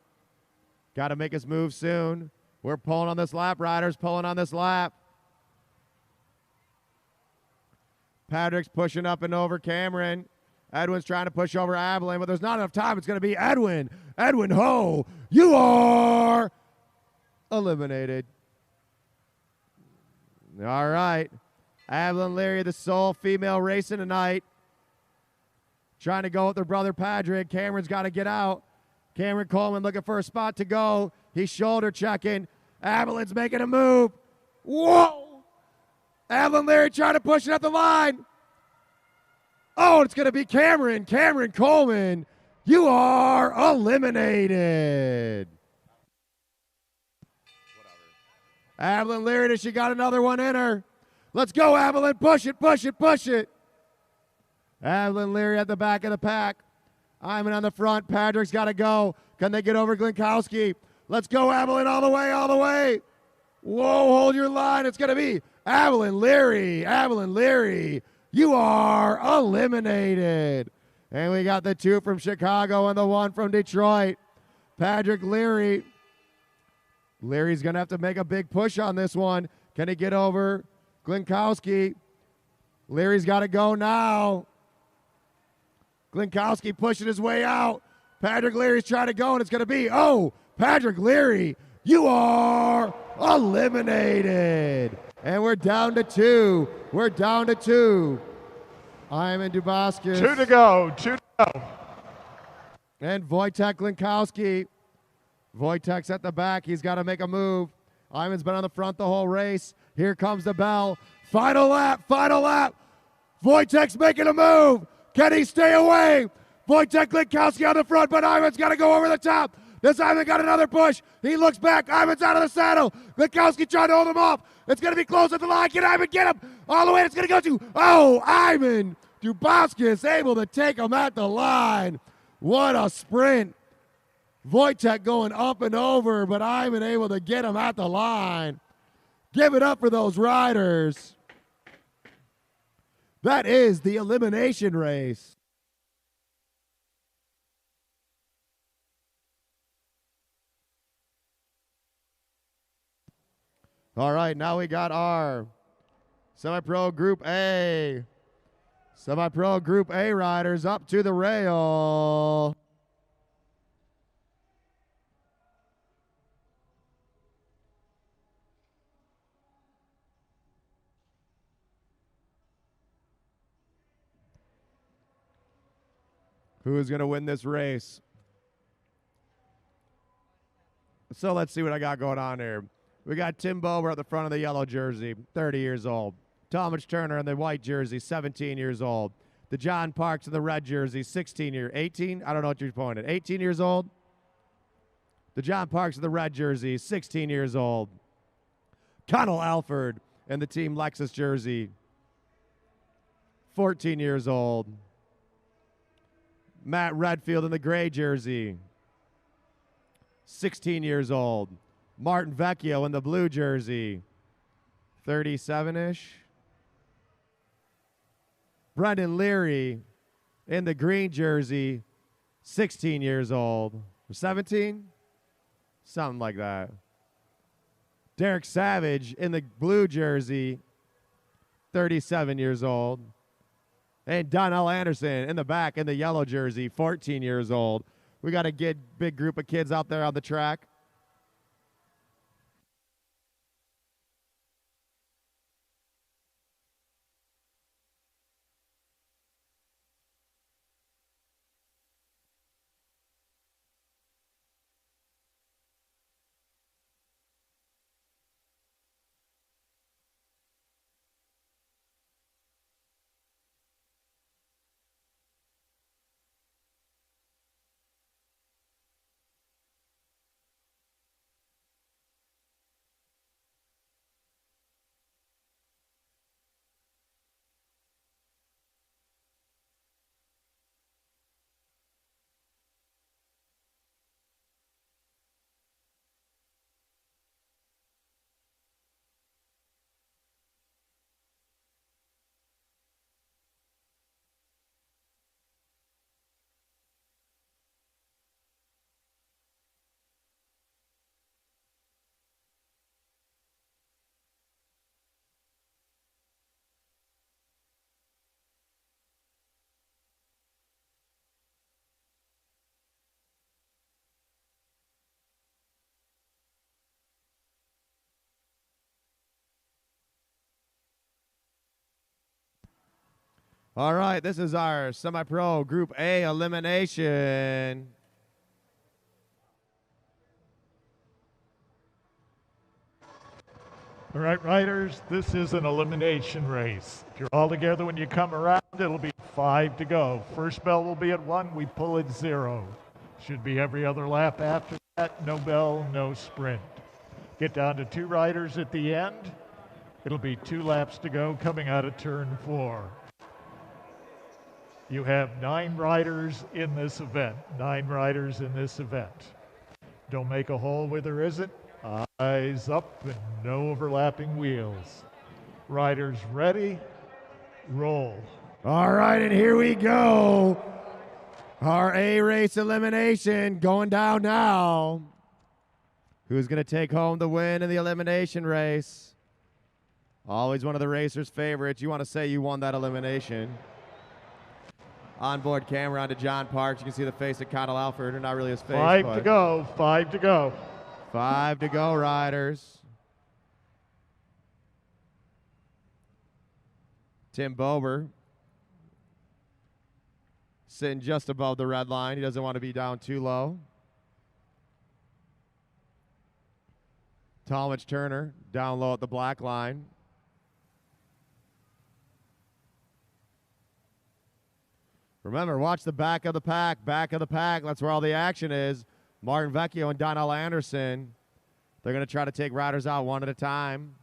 Got to make his move soon. We're pulling on this lap, riders, pulling on this lap. Patrick's pushing up and over Cameron. Edwin's trying to push over Abilene, but there's not enough time. It's going to be Edwin. Edwin Ho, you are eliminated. All right. Abilene Leary, the sole female racing tonight. Trying to go with her brother Patrick. Cameron's got to get out. Cameron Coleman looking for a spot to go. He's shoulder checking. Abilene's making a move. Whoa! Abilene Leary trying to push it up the line. Oh, it's going to be Cameron. Cameron Coleman, you are eliminated. Abilene Leary, does she got another one in her? Let's go, Abilene. Push it, push it, push it. Abilene Leary at the back of the pack. Iman on the front. Patrick's got to go. Can they get over Glinkowski? Let's go, Abilene, all the way, all the way. Whoa, hold your line. It's going to be Abilene Leary. Abilene Leary, you are eliminated. And we got the 2 from Chicago and the 1 from Detroit. Patrick Leary. Leary's going to have to make a big push on this one. Can he get over Glinkowski? Leary's got to go now. Glinkowski pushing his way out. Patrick Leary's trying to go, and it's going to be, Patrick Leary, you are eliminated. And we're down to 2. We're down to 2. Iman Dubaskus. 2 to go. 2 to go. And Wojtek Glinkowski. Wojtek's at the back. He's got to make a move. Iman's been on the front the whole race. Here comes the bell. Final lap, final lap. Wojtek's making a move. Can he stay away? Wojtek Glinkowski on the front, but Iman's got to go over the top. This Iman got another push. He looks back. Iman's out of the saddle. Glinkowski trying to hold him off. It's going to be close at the line. Can Iman get him? all the way. It's going to go to, Ivan Dubowskis able to take him at the line. What a sprint. Wojtek going up and over, but Ivan able to get him at the line. Give it up for those riders. That is the elimination race. All right, now we got our semi-pro Group A. Semi-pro Group A riders up to the rail. Who is going to win this race? So let's see what I got going on here. We got Tim Bober at the front of the yellow jersey, 30 years old. Thomas Turner in the white jersey, 17 years old. The John Parks in the red jersey, 18? I don't know what you're pointing at. 18 years old? The John Parks in the red jersey, 16 years old. Connell Alford in the Team Lexus jersey, 14 years old. Matt Redfield in the gray jersey, 16 years old. Martin Vecchio in the blue jersey, 37-ish. Brendan Leary in the green jersey, 16 years old. Or 17? Something like that. Derek Savage in the blue jersey, 37 years old. And Donnell Anderson in the back in the yellow jersey, 14 years old. We got a big group of kids out there on the track. All right, this is our semi-pro Group A elimination. All right, riders, this is an elimination race. If you're all together when you come around, it'll be 5 to go. First bell will be at 1, we pull at 0. Should be every other lap after that, no bell, no sprint. Get down to 2 riders at the end. It'll be 2 laps to go coming out of turn 4. You have 9 riders in this event. 9 riders in this event. Don't make a hole where there isn't. Eyes up and no overlapping wheels. Riders ready, roll. All right, and here we go. Our A race elimination going down now. Who's going to take home the win in the elimination race? Always one of the racer's favorites. You want to say you won that elimination. Onboard camera onto John Parks. You can see the face of Connell Alford, or not really his face. 5 to go, 5 to go. 5 to go, riders. Tim Bober sitting just above the red line. He doesn't want to be down too low. Thomas Turner down low at the black line. Remember, watch the back of the pack. Back of the pack. That's where all the action is. Martin Vecchio and Donnell Anderson. They're going to try to take riders out one at a time.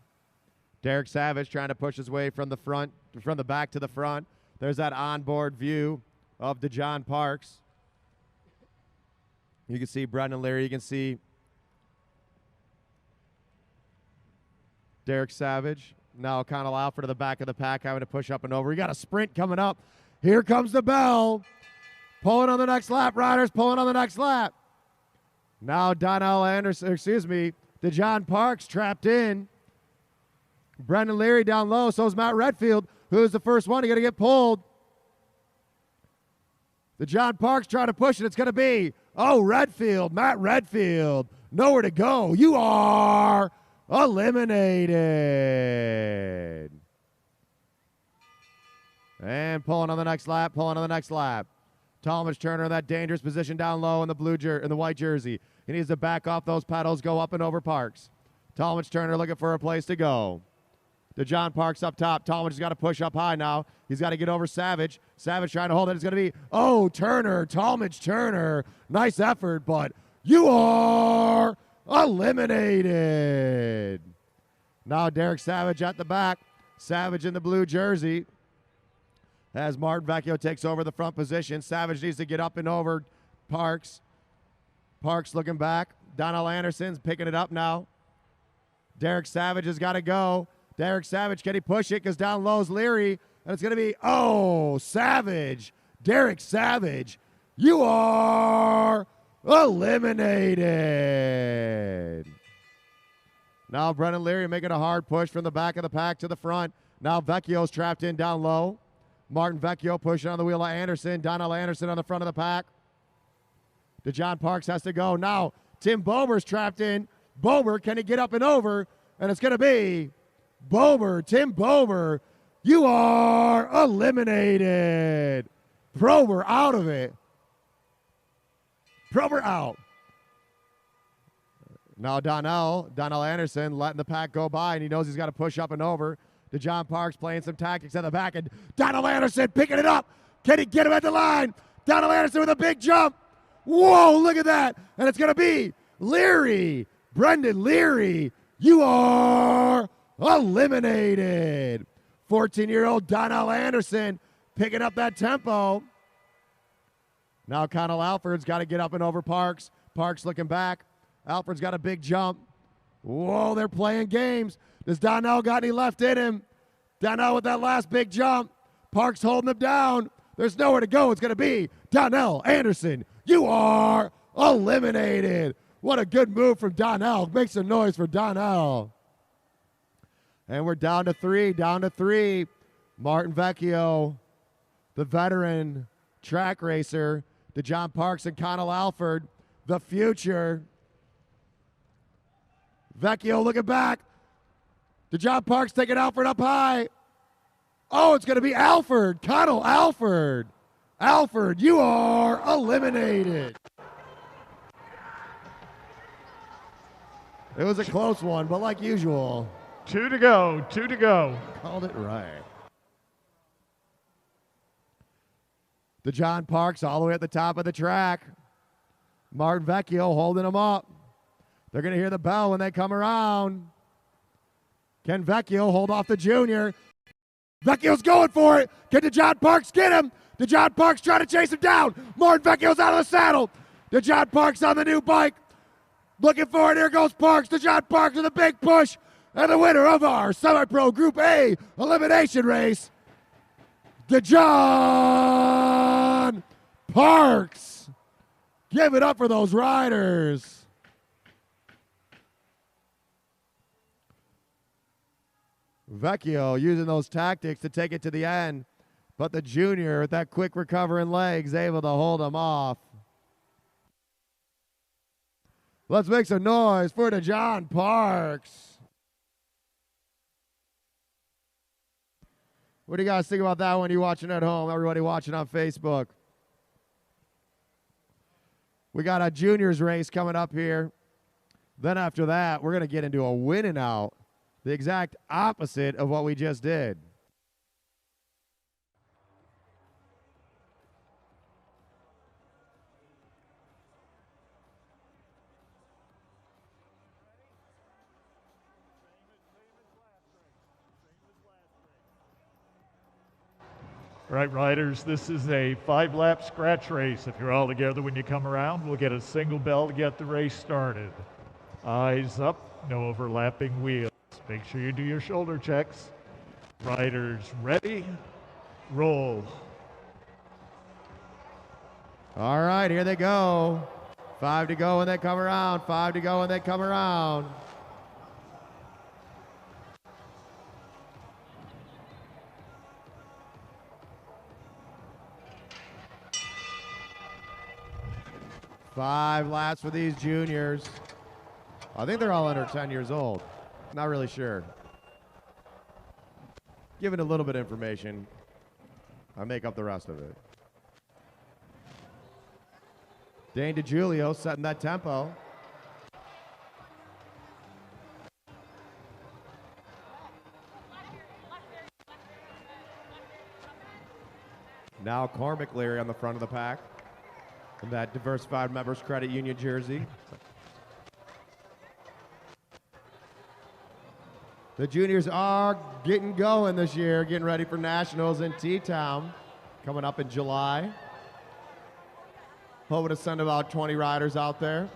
Derek Savage trying to push his way from the back to the front. There's that onboard view of DeJohn Parks. You can see Brendan Leary. You can see Derek Savage. Now Connell Alford to the back of the pack having to push up and over. You got a sprint coming up. Here comes the bell. Pulling on the next lap, riders. Pulling on the next lap. Now DeJohn Parks trapped in. Brendan Leary down low. So is Matt Redfield, who's the first one. He's going to get pulled. DeJohn Parks trying to push it. It's going to be, Redfield, Matt Redfield. Nowhere to go. You are eliminated. And pulling on the next lap, Talmadge Turner in that dangerous position down low in the white jersey. He needs to back off those pedals, go up and over Parks. Talmadge Turner looking for a place to go. DeJohn Parks up top. Talmadge has got to push up high now. He's got to get over Savage. Savage trying to hold it. It's going to be, Turner, Talmadge Turner. Nice effort, but you are eliminated. Now Derek Savage at the back. Savage in the blue jersey. As Martin Vecchio takes over the front position. Savage needs to get up and over Parks. Parks looking back. Donnell Anderson's picking it up now. Derek Savage has got to go. Derek Savage, can he push it? Because down low's Leary. And it's going to be, Savage. Derek Savage, you are eliminated. Now Brendan Leary making a hard push from the back of the pack to the front. Now Vecchio's trapped in down low. Martin Vecchio pushing on the wheel of Anderson. Donnell Anderson on the front of the pack. DeJohn Parks has to go. Now Tim Bober's trapped in. Bober, can he get up and over? And it's going to be Tim Bober, you are eliminated. Prober out of it. Prober out. Now Donnell Anderson letting the pack go by, and he knows he's got to push up and over. DeJohn Parks playing some tactics at the back, and Donnell Anderson picking it up. Can he get him at the line? Donnell Anderson with a big jump. Whoa, look at that. And it's going to be Leary. Brendan Leary, you are eliminated. 14-year-old Donnell Anderson picking up that tempo. Now Connell Alford's got to get up and over Parks. Parks looking back. Alford's got a big jump. Whoa, they're playing games. Does Donnell got any left in him? Donnell with that last big jump. Parks holding him down. There's nowhere to go. It's going to be Donnell Anderson. You are eliminated. What a good move from Donnell. Make some noise for Donnell. And we're down to three. Martin Vecchio, the veteran track racer. DeJohn Parks and Connell Alford, the future. Vecchio looking back. DeJohn Parks taking Alford up high. It's going to be Alford. Connell Alford. Alford, you are eliminated. It was a close one, but like usual. 2 to go. Called it right. DeJohn Parks all the way at the top of the track. Martin Vecchio holding him up. They're going to hear the bell when they come around. Can Vecchio hold off the junior? Vecchio's going for it. Can DeJohn Parks get him? DeJohn Parks trying to chase him down. Martin Vecchio's out of the saddle. DeJohn Parks on the new bike. Looking for it. Here goes Parks. DeJohn Parks with a big push. And the winner of our Semi-Pro Group A Elimination Race, DeJohn Parks. Give it up for those riders. Vecchio using those tactics to take it to the end, but the junior with that quick recovering legs able to hold him off. Let's make some noise for DeJohn Parks. What do you guys think about that when you're watching at home? Everybody watching on Facebook. We got a juniors race coming up here. Then after that, we're going to get into a win and out. The exact opposite of what we just did. All right, riders, this is a 5-lap scratch race. If you're all together when you come around, we'll get a single bell to get the race started. Eyes up, no overlapping wheels. Make sure you do your shoulder checks. Riders ready, roll. All right, here they go. 5 to go when they come around. 5 to go when they come around. Five laps for these juniors. I think they're all under 10 years old. Not really sure. Given a little bit of information, I make up the rest of it. Dane DiGiulio setting that tempo. Now Cormac Leary on the front of the pack in that Diversified Members Credit Union jersey. The juniors are getting going this year, getting ready for Nationals in T-Town coming up in July. Hoping to send about 20 riders out there.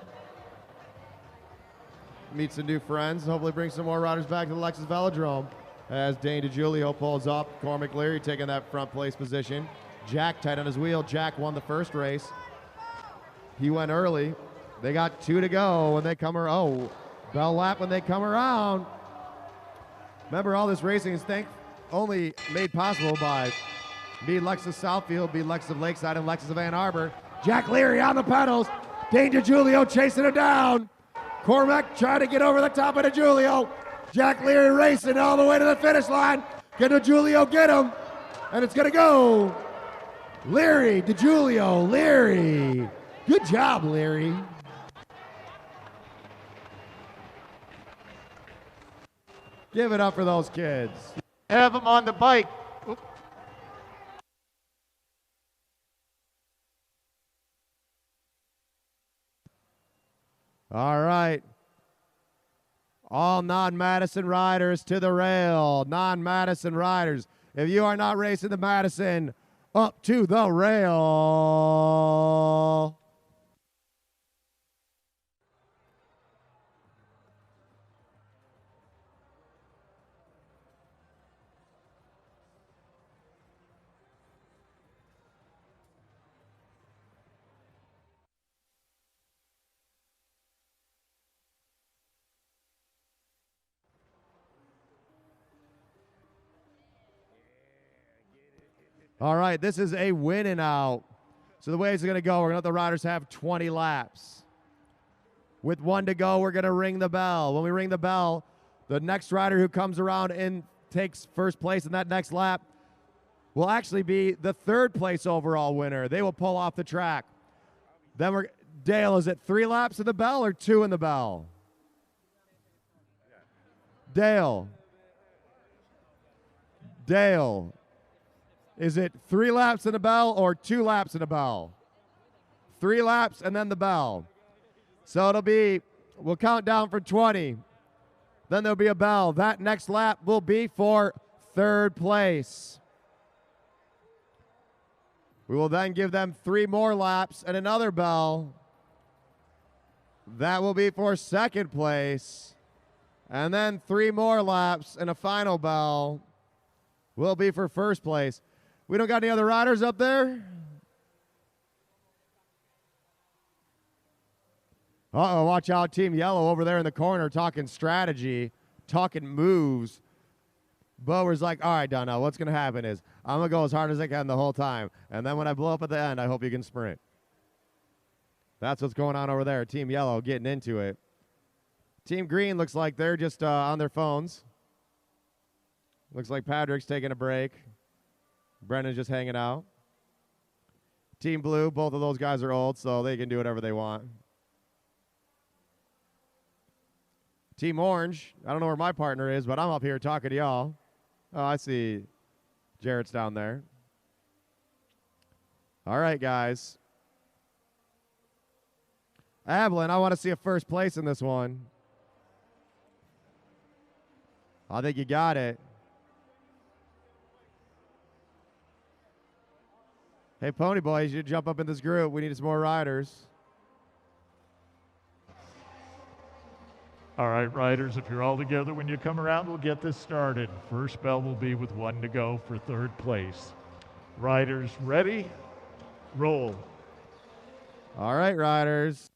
Meet some new friends, hopefully bring some more riders back to the Lexus Velodrome. As Dane DiGiulio pulls up, Cormac Leary taking that front place position. Jack tight on his wheel. Jack won the first race. He went early. They got 2 to go when they come around. Oh, bell lap when they come around. Remember, all this racing is only made possible by being Lexus Southfield, being Lexus of Lakeside, and Lexus of Ann Arbor. Jack Leary on the pedals. Dane DiGiulio chasing him down. Cormac trying to get over the top of DiGiulio. Jack Leary racing all the way to the finish line. Can DiGiulio get him? And it's going to go. Leary, DiGiulio, Leary. Good job, Leary. Give it up for those kids. Have them on the bike. Oop. All right. All non-Madison riders to the rail. Non-Madison riders. If you are not racing the Madison, up to the rail. All right, this is a win and out. So the way it's going to go, we're going to let the riders have 20 laps. With 1 to go, we're going to ring the bell. When we ring the bell, the next rider who comes around and takes first place in that next lap will actually be the 3rd place overall winner. They will pull off the track. Then Dale, is it 3 laps in the bell or 2 in the bell? Dale. Is it 3 laps in the bell or 2 laps in the bell? 3 laps and then the bell. So we'll count down from 20. Then there'll be a bell. That next lap will be for 3rd place. We will then give them 3 more laps and another bell. That will be for 2nd place. And then 3 more laps and a final bell will be for 1st place. We don't got any other riders up there? Uh-oh, watch out, Team Yellow over there in the corner talking strategy, talking moves. Bower's like, all right, Donnell, what's going to happen is I'm going to go as hard as I can the whole time, and then when I blow up at the end, I hope you can sprint. That's what's going on over there. Team Yellow getting into it. Team Green looks like they're just on their phones. Looks like Patrick's taking a break. Brennan's just hanging out. Team Blue, both of those guys are old, so they can do whatever they want. Team Orange, I don't know where my partner is, but I'm up here talking to y'all. Oh, I see Jarrett's down there. All right, guys. Abilene, I want to see a 1st place in this one. I think you got it. Hey, Pony Boys, you jump up in this group. We need some more riders. All right, riders, if you're all together when you come around, we'll get this started. First bell will be with 1 to go for third place. Riders ready? Roll. All right, riders.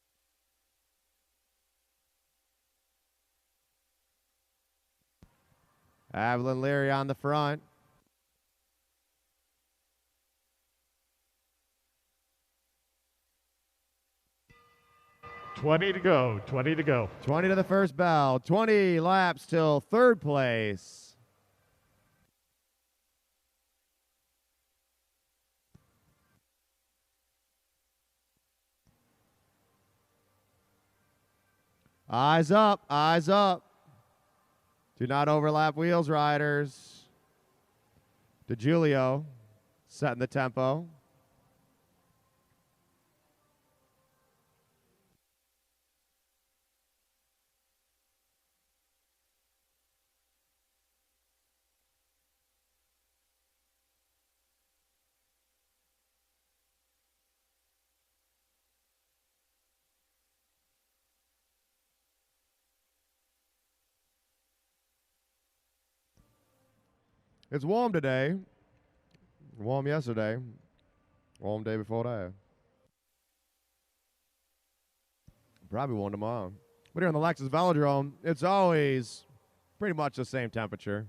Avalon Leary on the front. $20 to go. 20 to go. 20 to the first bell. 20 laps till third place. Eyes up, eyes up. Do not overlap wheels, riders. DeGiulio setting the tempo. It's warm today. Warm yesterday. Warm day before that. Probably warm tomorrow. But here on the Lexus Velodrome, it's always pretty much the same temperature.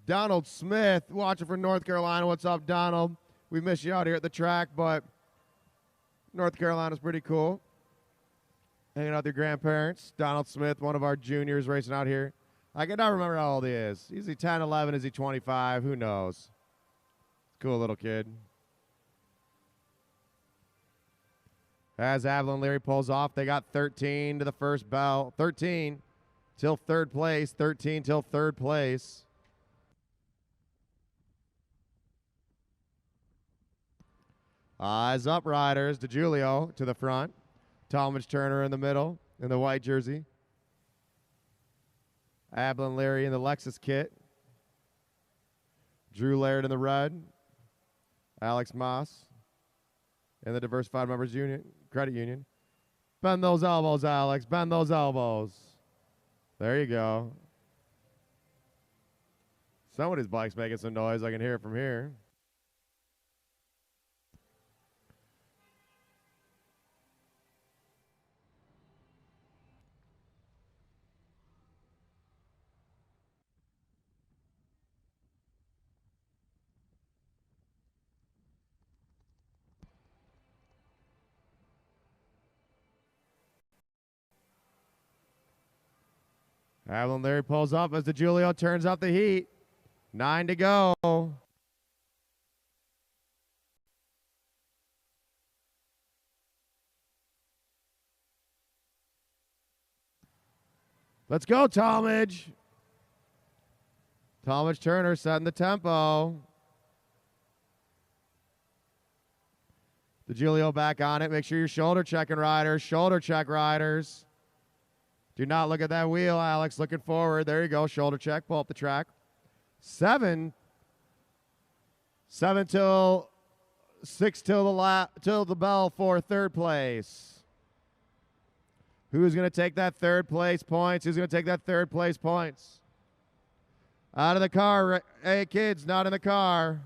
Donald Smith, watching from North Carolina. What's up, Donald? We miss you out here at the track, but North Carolina's pretty cool. Hanging out with your grandparents. Donald Smith, one of our juniors racing out here. I cannot remember how old he is. Is he 10, 11? Is he 25? Who knows? Cool little kid. As Avalon Leary pulls off, they got 13 to the first bell. 13 till third place. 13 till third place. Eyes up, riders. DeGiulio to the front. Talmadge Turner in the middle in the white jersey. Avalon Leary in the Lexus kit. Drew Laird in the red. Alex Moss in the Diversified Members Union, Credit Union. Bend those elbows, Alex. Bend those elbows. There you go. Somebody's bike's making some noise. I can hear it from here. Avalon Leary pulls up as DeGiulio turns up the heat. 9 to go. Let's go, Talmadge. Talmadge Turner setting the tempo. DeGiulio back on it. Make sure you're shoulder checking, riders. Shoulder check, riders. Do not look at that wheel, Alex. Looking forward. There you go. Shoulder check. Pull up the track. 7 till 6 till the bell for third place. Who's going to take that third place points? Who's going to take that third place points? Out of the car. Hey, kids, not in the car.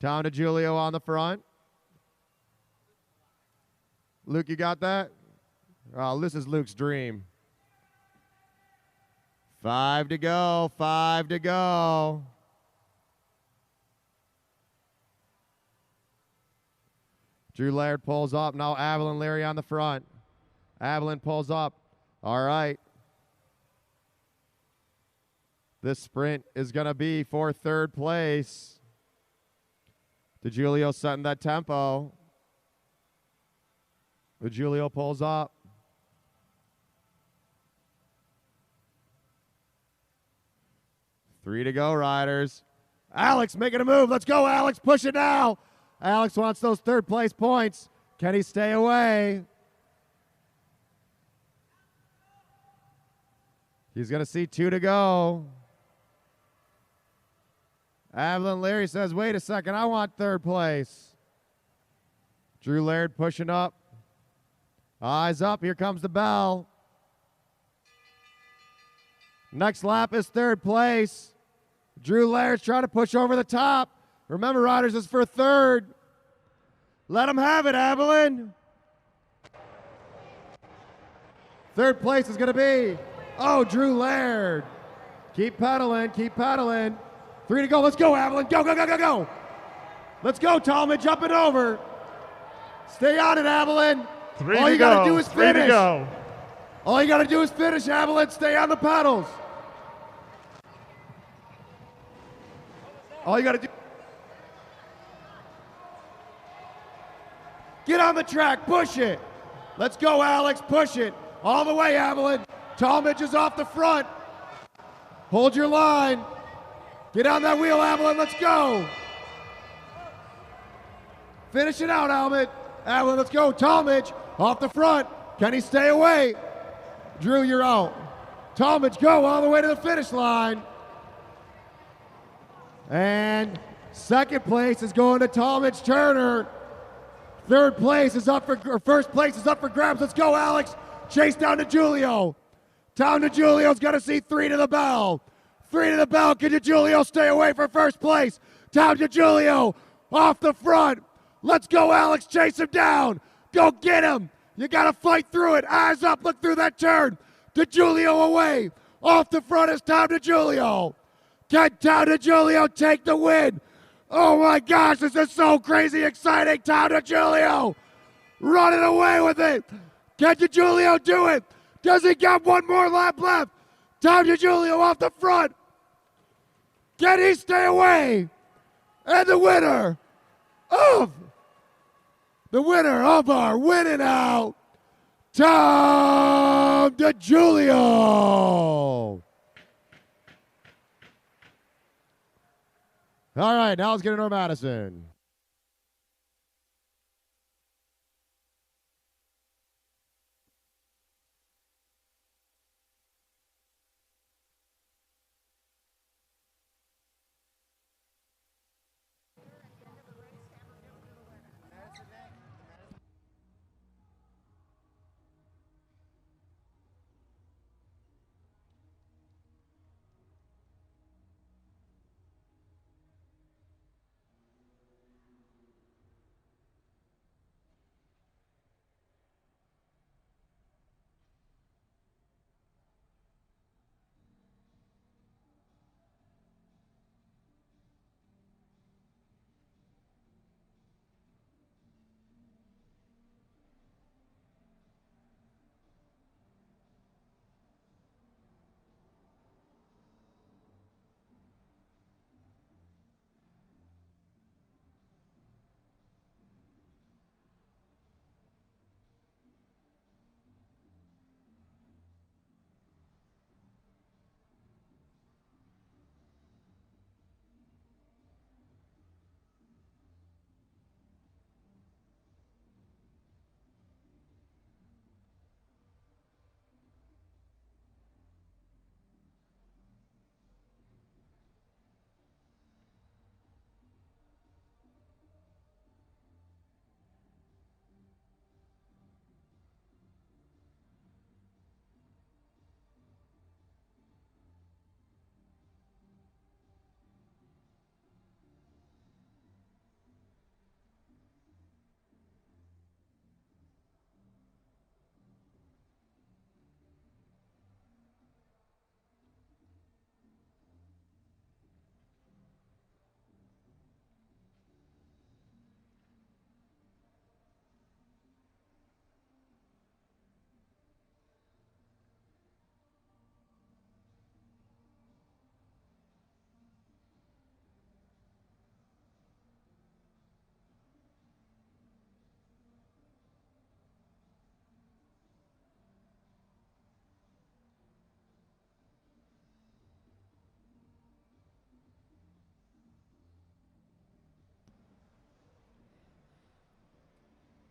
Tom DeGiulio on the front. Luke, you got that? Oh, this is Luke's dream. 5 to go. 5 to go. Drew Laird pulls up. Now Avalon Leary on the front. Avalon pulls up. All right. This sprint is going to be for third place. DeGiulio setting that tempo. DeGiulio pulls up. Three to go, riders. Alex making a move. Let's go, Alex. Push it now. Alex wants those third place points. Can he stay away? He's going to see 2 to go. Avalon Leary says, wait a second, I want third place. Drew Laird pushing up. Eyes up, here comes the bell. Next lap is third place. Drew Laird's trying to push over the top. Remember, riders, this is for third. Let him have it, Avalon. Third place is going to be, Drew Laird. Keep pedaling, keep pedaling. 3 to go, let's go, Avalon. Go, go, go, go, go. Let's go, Tallman, jumping over. Stay on it, Avalon. 3 All to you go. got to do is 3 finish. to go. All you got to do is finish, Avalon. Stay on the pedals. All you got to do. Get on the track, push it. Let's go, Alex, push it. All the way, Avalon. Talmadge is off the front. Hold your line. Get on that wheel, Avalon, let's go. Finish it out, Avalon, let's go. Talmadge off the front. Can he stay away? Drew, you're out. Talmadge, go all the way to the finish line. And second place is going to Talmadge Turner. Third place is up for, or first place is up for grabs. Let's go, Alex. Chase down to Julio. Down to Julio's got to see 3 to the bell. 3 to the bell. Can Julio stay away for first place? Down to Julio. Off the front. Let's go, Alex. Chase him down. Go get him. You got to fight through it. Eyes up. Look through that turn. To Julio away. Off the front is Tom DeJulio. Can Tom DeJulio take the win? Oh my gosh, this is so crazy exciting. Tom DeJulio running away with it. Can DeJulio do it? Does he got one more lap left? Tom DeJulio off the front. Can he stay away? And the winner of our winning out, Tom DeJulio. All right, now let's get into our Madison.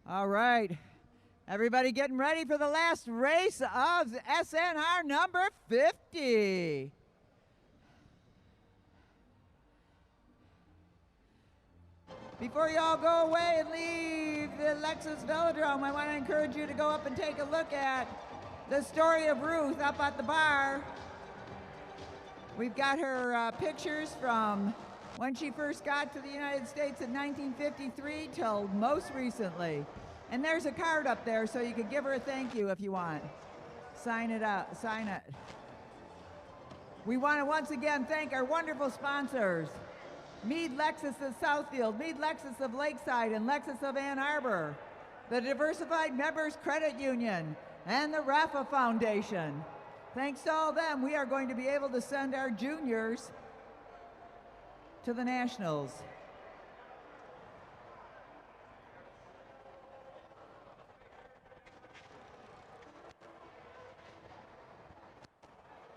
All right. Everybody getting ready for the last race of SNR number 50. Before you all go away and leave the Lexus Velodrome, I want to encourage you to go up and take a look at the story of Ruth up at the bar. We've got her pictures from when she first got to the United States in 1953 till most recently. And there's a card up there so you can give her a thank you if you want. Sign it up, sign it. We want to once again thank our wonderful sponsors, Meade Lexus of Southfield, Meade Lexus of Lakeside, and Lexus of Ann Arbor, the Diversified Members Credit Union, and the Rafa Foundation. Thanks to all of them, we are going to be able to send our juniors to the Nationals.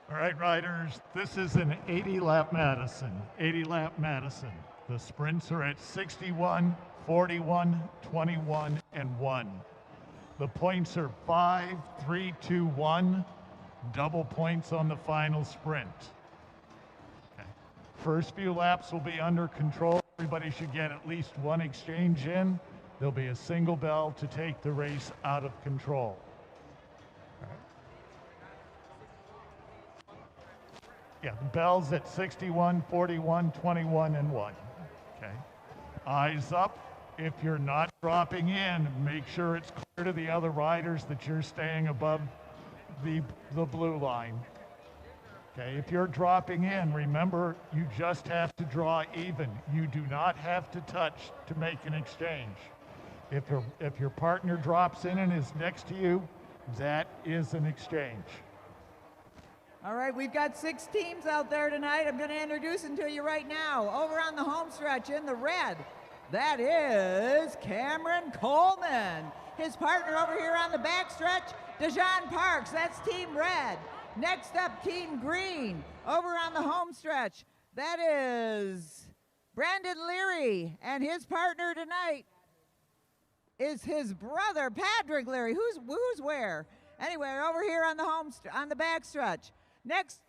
All right, riders, this is an 80-lap Madison. 80-lap Madison. The sprints are at 61, 41, 21, and 1. The points are 5, 3, 2, 1. Double points on the final sprint. Okay. First few laps will be under control. Everybody should get at least one exchange in. There'll be a single bell to take the race out of control. Yeah, the bell's at 61, 41, 21, and 1. Okay. Eyes up. If you're not dropping in, make sure it's clear to the other riders that you're staying above the blue line. Okay, if you're dropping in, remember, you just have to draw even. You do not have to touch to make an exchange. If your partner drops in and is next to you, that is an exchange. All right, we've got 6 teams out there tonight. I'm going to introduce them to you right now. Over on the home stretch in the red, that is Cameron Coleman. His partner over here on the back stretch, Dejan Parks. That's Team Red. Next up, Team Green. Over on the home stretch, that is Brandon Leary. And his partner tonight is his brother, Patrick Leary. Who's where? Anyway, over here on the back stretch. Next,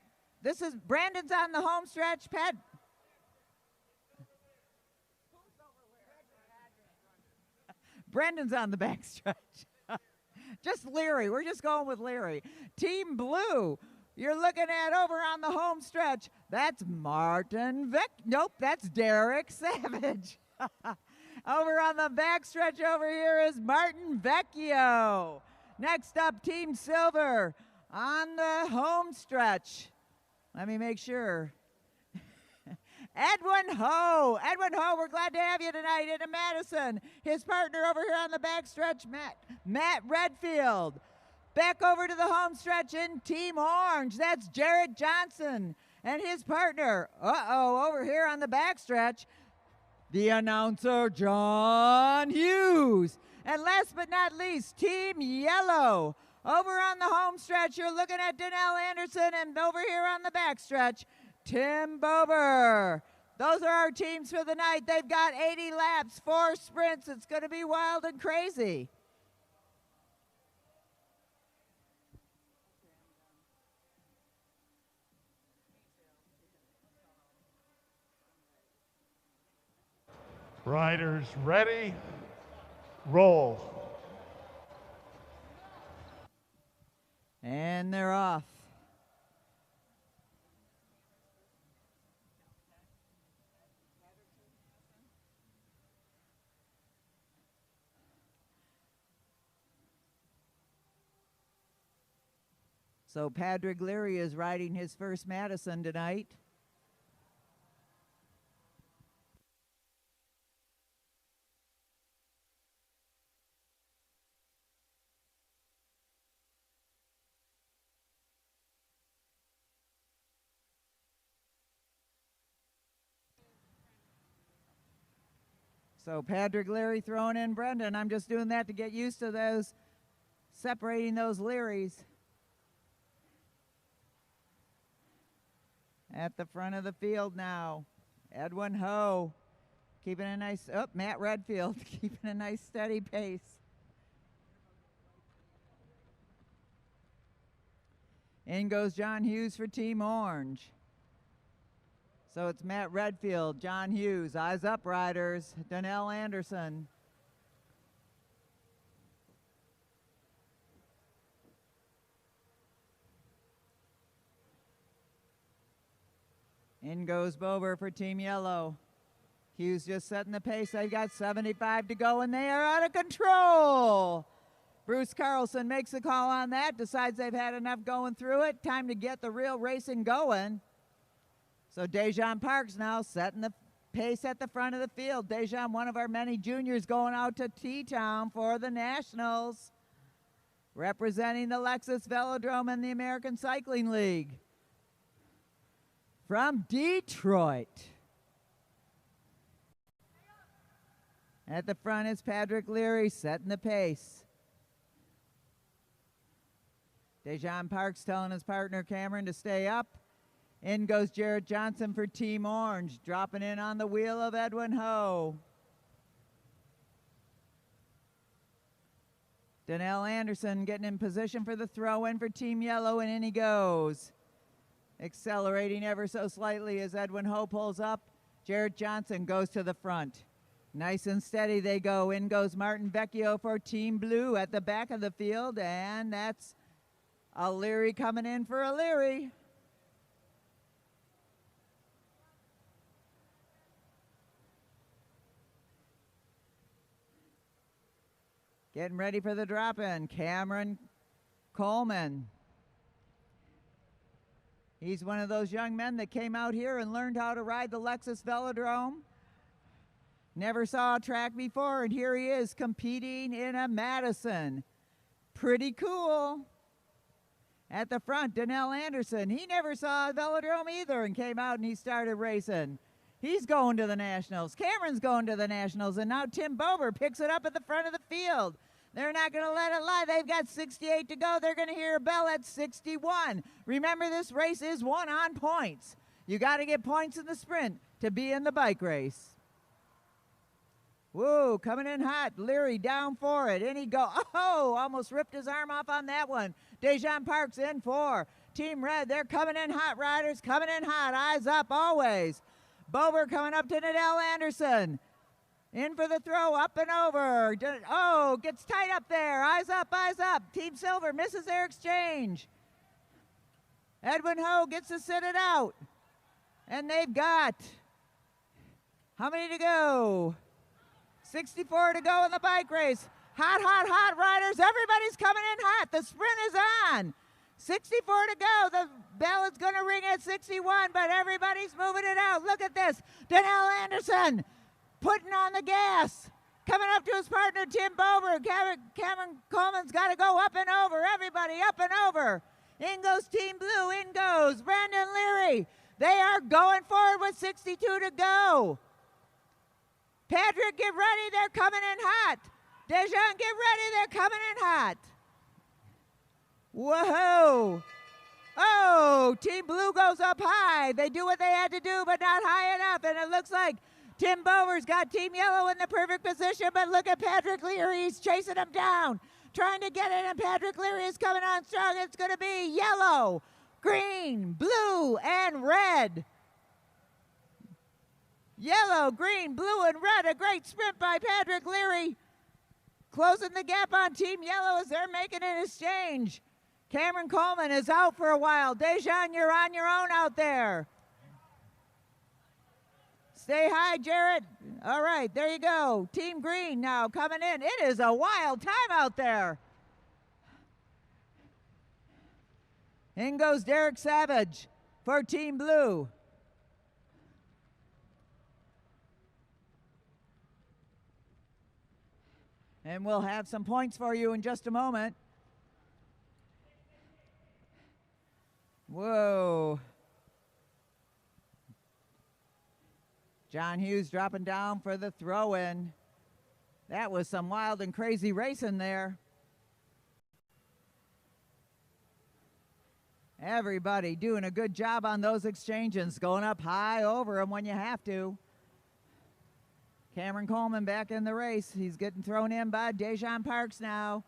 this is Brandon's on the home stretch. Brendan's on the back stretch. Just Leary. We're just going with Leary. Team Blue, you're looking at over on the home stretch. That's that's Derek Savage. Over on the back stretch over here is Martin Vecchio. Next up, Team Silver on the home stretch. Let me make sure. Edwin Ho. Edwin Ho, we're glad to have you tonight in Madison. His partner over here on the back stretch, Matt Redfield. Back over to the home stretch in Team Orange. That's Jared Johnson. And his partner, over here on the back stretch, the announcer, John Hughes. And last but not least, Team Yellow. Over on the home stretch, you're looking at Donnell Anderson, and over here on the back stretch, Tim Bober. Those are our teams for the night. They've got 80 laps, 4 sprints. It's going to be wild and crazy. Riders ready, roll. And they're off. So Patrick Leary is riding his first Madison tonight. So Patrick Leary throwing in Brendan. I'm just doing that to get used to those, separating those Learys. At the front of the field now, Edwin Ho keeping a nice, Matt Redfield keeping a nice steady pace. In goes John Hughes for Team Orange. So it's Matt Redfield, John Hughes, eyes up riders, Connell Anderson. In goes Bober for Team Yellow. Hughes just setting the pace. They've got 75 to go, and they are out of control. Bruce Carlson makes a call on that, decides they've had enough going through it. Time to get the real racing going. So Dejan Parks now setting the pace at the front of the field. Dejan, one of our many juniors, going out to T-Town for the Nationals, representing the Lexus Velodrome and the American Cycling League. From Detroit. At the front is Patrick Leary setting the pace. Dejan Parks telling his partner Cameron to stay up. In goes Jarrett Johnson for Team Orange, dropping in on the wheel of Edwin Ho. Donnell Anderson getting in position for the throw-in for Team Yellow, and in he goes. Accelerating ever so slightly as Edwin Ho pulls up. Jarrett Johnson goes to the front. Nice and steady they go. In goes Martin Vecchio for Team Blue at the back of the field, and that's O'Leary coming in for O'Leary. Getting ready for the drop-in, Cameron Coleman. He's one of those young men that came out here and learned how to ride the Lexus Velodrome. Never saw a track before, and here he is competing in a Madison. Pretty cool. At the front, Donnell Anderson. He never saw a velodrome either and came out and he started racing. He's going to the Nationals. Cameron's going to the Nationals, and now Tim Bober picks it up at the front of the field. They're not going to let it lie. They've got 68 to go. They're going to hear a bell at 61. Remember, this race is won on points. You got to get points in the sprint to be in the bike race. Whoa, coming in hot. Leary down for it. In he go. Oh, almost ripped his arm off on that one. Dejan Parks in for Team Red. They're coming in hot, riders. Coming in hot. Eyes up always. Bober coming up to Connell Anderson. In for the throw, up and over. Oh, gets tight up there. Eyes up, eyes up. Team Silver misses their exchange. Edwin Ho gets to sit it out. And they've got, how many to go? 64 to go in the bike race. Hot, hot, hot, riders. Everybody's coming in hot. The sprint is on. 64 to go. The bell is going to ring at 61, but everybody's moving it out. Look at this. Donnell Anderson putting on the gas. Coming up to his partner, Tim Bober. Cameron Coleman's got to go up and over. Everybody up and over. In goes Team Blue. In goes Brandon Leary. They are going forward with 62 to go. Patrick, get ready. They're coming in hot. Dejan, get ready. They're coming in hot. Whoa. Oh, Team Blue goes up high. They do what they had to do, but not high enough. And it looks like Tim Bober's got Team Yellow in the perfect position, but look at Patrick Leary. He's chasing him down, trying to get it, and Patrick Leary is coming on strong. It's going to be yellow, green, blue, and red. Yellow, green, blue, and red. A great sprint by Patrick Leary. Closing the gap on Team Yellow as they're making an exchange. Cameron Coleman is out for a while. Dejan, you're on your own out there. Stay high, Jarrett. All right, there you go. Team Green now coming in. It is a wild time out there. In goes Derek Savage for Team Blue. And we'll have some points for you in just a moment. Whoa. John Hughes dropping down for the throw-in. That was some wild and crazy racing there. Everybody doing a good job on those exchanges, going up high over them when you have to. Cameron Coleman back in the race. He's getting thrown in by Dejan Parks now.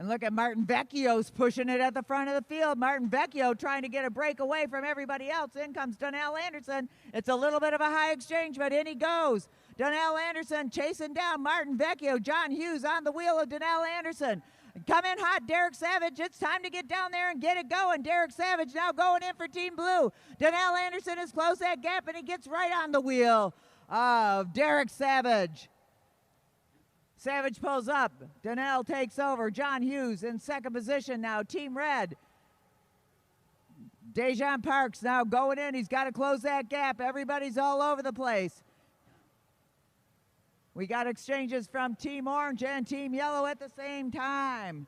And look at Martin Vecchio's pushing it at the front of the field. Martin Vecchio trying to get a break away from everybody else. In comes Connell Anderson. It's a little bit of a high exchange, but in he goes. Connell Anderson chasing down Martin Vecchio. John Hughes on the wheel of Connell Anderson. Come in hot, Derek Savage. It's time to get down there and get it going. Derek Savage now going in for Team Blue. Connell Anderson has closed that gap, and he gets right on the wheel of Derek Savage. Savage pulls up. Donnell takes over. John Hughes in second position now. Team Red. Dejan Parks now going in. He's got to close that gap. Everybody's all over the place. We got exchanges from Team Orange and Team Yellow at the same time.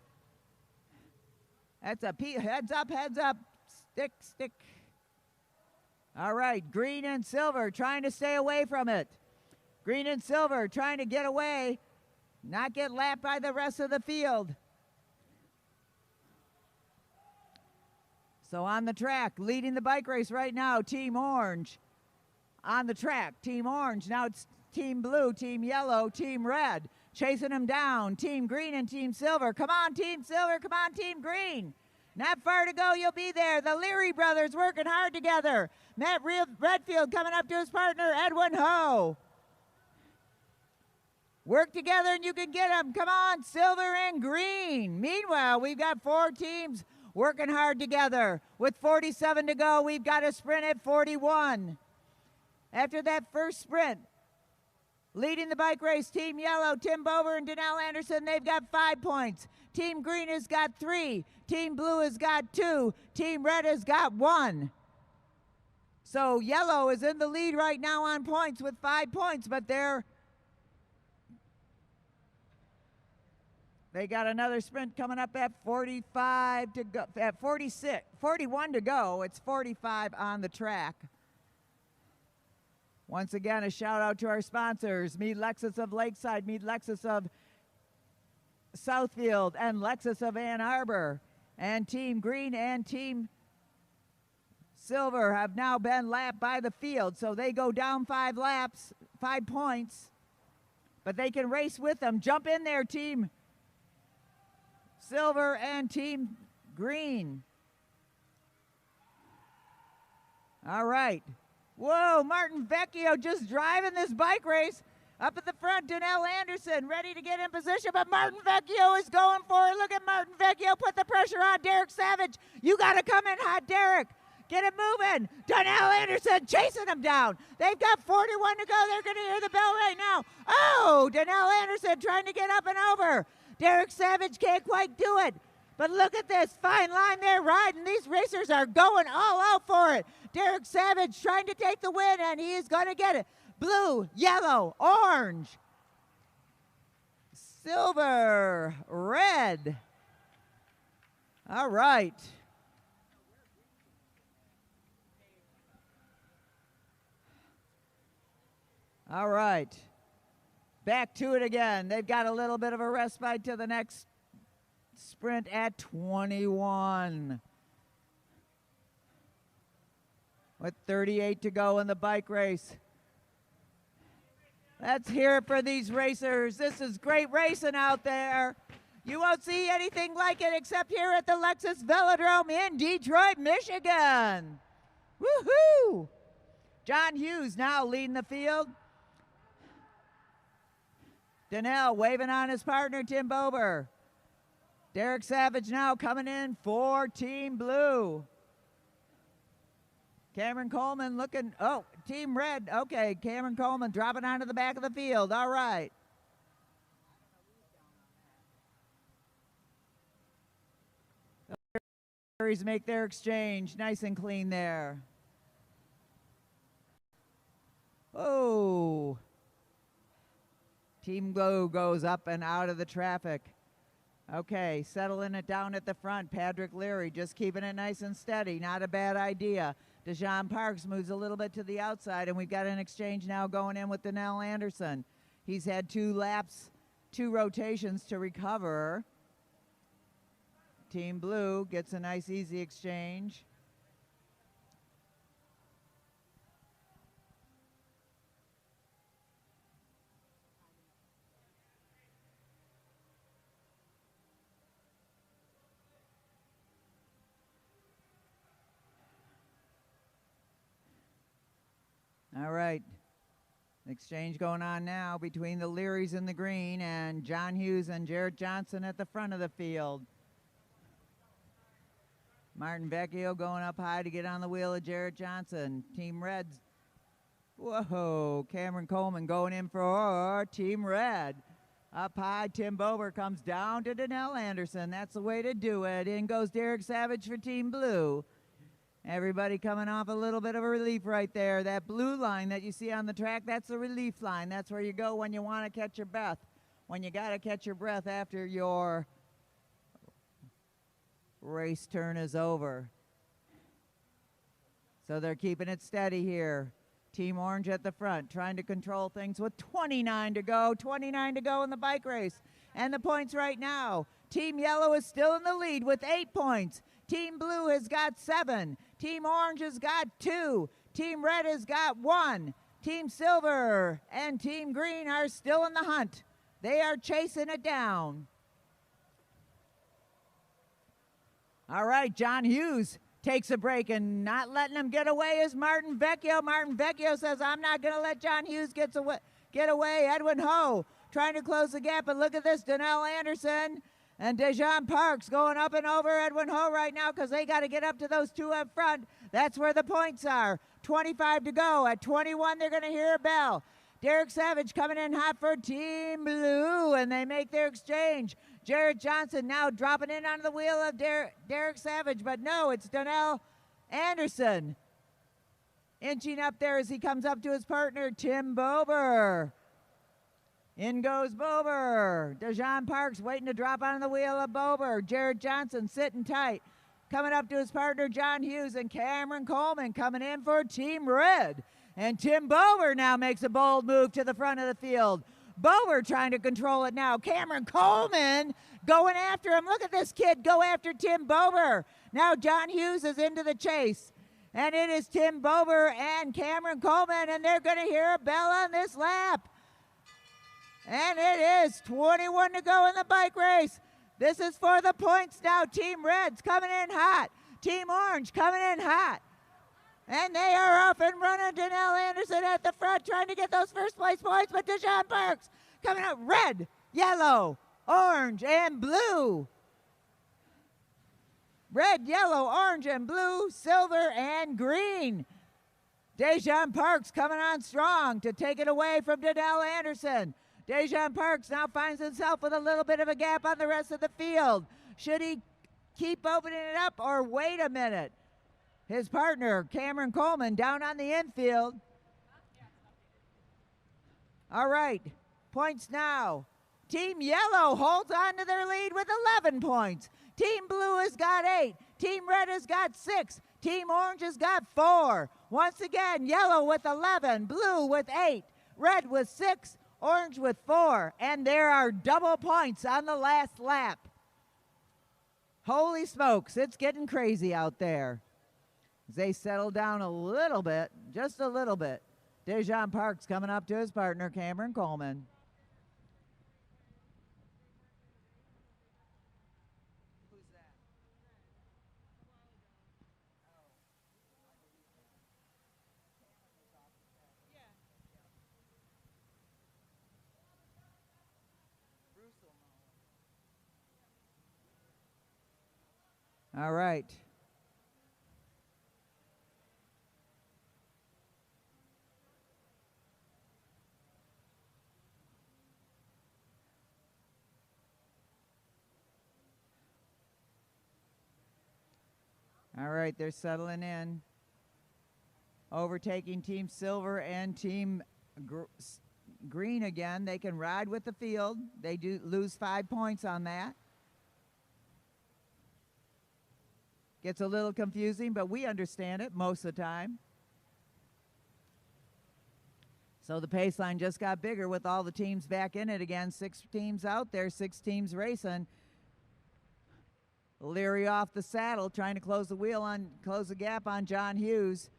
That's a heads up, stick. All right, green and silver trying to stay away from it. Green and silver trying to get away. Not get lapped by the rest of the field. So on the track, leading the bike race right now, Team Orange. On the track, Team Orange. Now it's Team Blue, Team Yellow, Team Red. Chasing them down, Team Green and Team Silver. Come on, Team Silver, come on, Team Green. Not far to go, you'll be there. The Leary brothers working hard together. Matt Redfield coming up to his partner, Edwin Ho. Work together and you can get them. Come on, silver and green. Meanwhile, we've got 4 teams working hard together. With 47 to go, we've got a sprint at 41. After that first sprint, leading the bike race, Team Yellow, Tim Bover and Donnell Anderson, they've got 5 points. Team Green has got 3. Team Blue has got 2. Team Red has got 1. So Yellow is in the lead right now on points with 5 points, but they got another sprint coming up at 45 to go, at 41 to go. It's 45 on the track. Once again, a shout out to our sponsors, Mead Lexus of Lakeside, Mead Lexus of Southfield, and Lexus of Ann Arbor. And Team Green and Team Silver have now been lapped by the field, so they go down 5 laps, 5 points, but they can race with them. Jump in there, Team Silver and Team Green. All right. Whoa, Martin Vecchio just driving this bike race. Up at the front, Donnell Anderson ready to get in position, but Martin Vecchio is going for it. Look at Martin Vecchio, put the pressure on Derek Savage. You got to come in hot, Derek. Get it moving. Donnell Anderson chasing him down. They've got 41 to go. They're going to hear the bell right now. Oh, Donnell Anderson trying to get up and over. Derek Savage can't quite do it. But look at this fine line they're riding. These racers are going all out for it. Derek Savage trying to take the win, and he is going to get it. Blue, yellow, orange, silver, red. All right. All right. Back to it again. They've got a little bit of a respite to the next sprint at 21. With 38 to go in the bike race. Let's hear it for these racers. This is great racing out there. You won't see anything like it except here at the Lexus Velodrome in Detroit, Michigan. Woohoo! John Hughes now leading the field. Donnell waving on his partner, Tim Bober. Derek Savage now coming in for Team Blue. Cameron Coleman looking, oh, Team Red, okay, Cameron Coleman dropping onto the back of the field, all right. The make their exchange, nice and clean there. Oh. Team Blue goes up and out of the traffic. Okay, settling it down at the front, Patrick Leary just keeping it nice and steady, not a bad idea. Dejan Parks moves a little bit to the outside, and we've got an exchange now going in with Donnell Anderson. He's had 2 laps, 2 rotations to recover. Team Blue gets a nice easy exchange. All right. Exchange going on now between the Learys in the green and John Hughes and Jarrett Johnson at the front of the field. Martin Vecchio going up high to get on the wheel of Jarrett Johnson. Team Red's, whoa, Cameron Coleman going in for Team Red. Up high, Tim Bober comes down to Connell Anderson. That's the way to do it. In goes Derek Savage for Team Blue. Everybody coming off a little bit of a relief right there. That blue line that you see on the track, that's the relief line. That's where you go when you want to catch your breath. When you got to catch your breath after your race turn is over. So they're keeping it steady here. Team Orange at the front, trying to control things with 29 to go. 29 to go in the bike race. And the points right now. Team Yellow is still in the lead with 8 points. Team Blue has got 7. Team Orange has got 2. Team Red has got 1. Team Silver and Team Green are still in the hunt. They are chasing it down. All right, John Hughes takes a break, and not letting him get away is Martin Vecchio. Martin Vecchio says, I'm not going to let John Hughes get away. Edwin Ho trying to close the gap, but look at this, Connell Anderson and Dejan Parks going up and over Edwin Ho right now because they got to get up to those two up front. That's where the points are. 25 to go. At 21, they're going to hear a bell. Derek Savage coming in hot for Team Blue, and they make their exchange. Jarrett Johnson now dropping in on the wheel of Derek Savage, but no, it's Connell Anderson inching up there as he comes up to his partner, Tim Bober. In goes Bober. Dejan Parks waiting to drop on the wheel of Bober. Jarrett Johnson sitting tight. Coming up to his partner, John Hughes, and Cameron Coleman coming in for Team Red. And Tim Bober now makes a bold move to the front of the field. Bober trying to control it now. Cameron Coleman going after him. Look at this kid go after Tim Bober. Now John Hughes is into the chase. And it is Tim Bober and Cameron Coleman, and they're going to hear a bell on this lap. And it is 21 to go in the bike race. This is for the points now. Team Red's coming in hot. Team Orange coming in hot. And they are off and running. Connell Anderson at the front trying to get those first place points, but Dejan Parks coming out red, yellow, orange, and blue. Red, yellow, orange, and blue, silver, and green. Dejan Parks coming on strong to take it away from Connell Anderson. Dejan Parks now finds himself with a little bit of a gap on the rest of the field. Should he keep opening it up or wait a minute? His partner, Cameron Coleman, down on the infield. All right, points now. Team Yellow holds on to their lead with 11 points. Team Blue has got 8. Team Red has got 6. Team Orange has got 4. Once again, Yellow with 11, Blue with 8, Red with 6, Orange with 4. And there are double points on the last lap. Holy smokes, it's getting crazy out there. As they settle down a little bit, just a little bit. Dejan Parks coming up to his partner, Cameron Coleman. Who's that? All right. All right, they're settling in. Overtaking Team Silver and Team Green again. They can ride with the field. They do lose 5 points on that. Gets a little confusing, but we understand it most of the time. So the pace line just got bigger with all the teams back in it again. 6 teams out there, 6 teams racing. Leary off the saddle, trying to close the gap on John Hughes.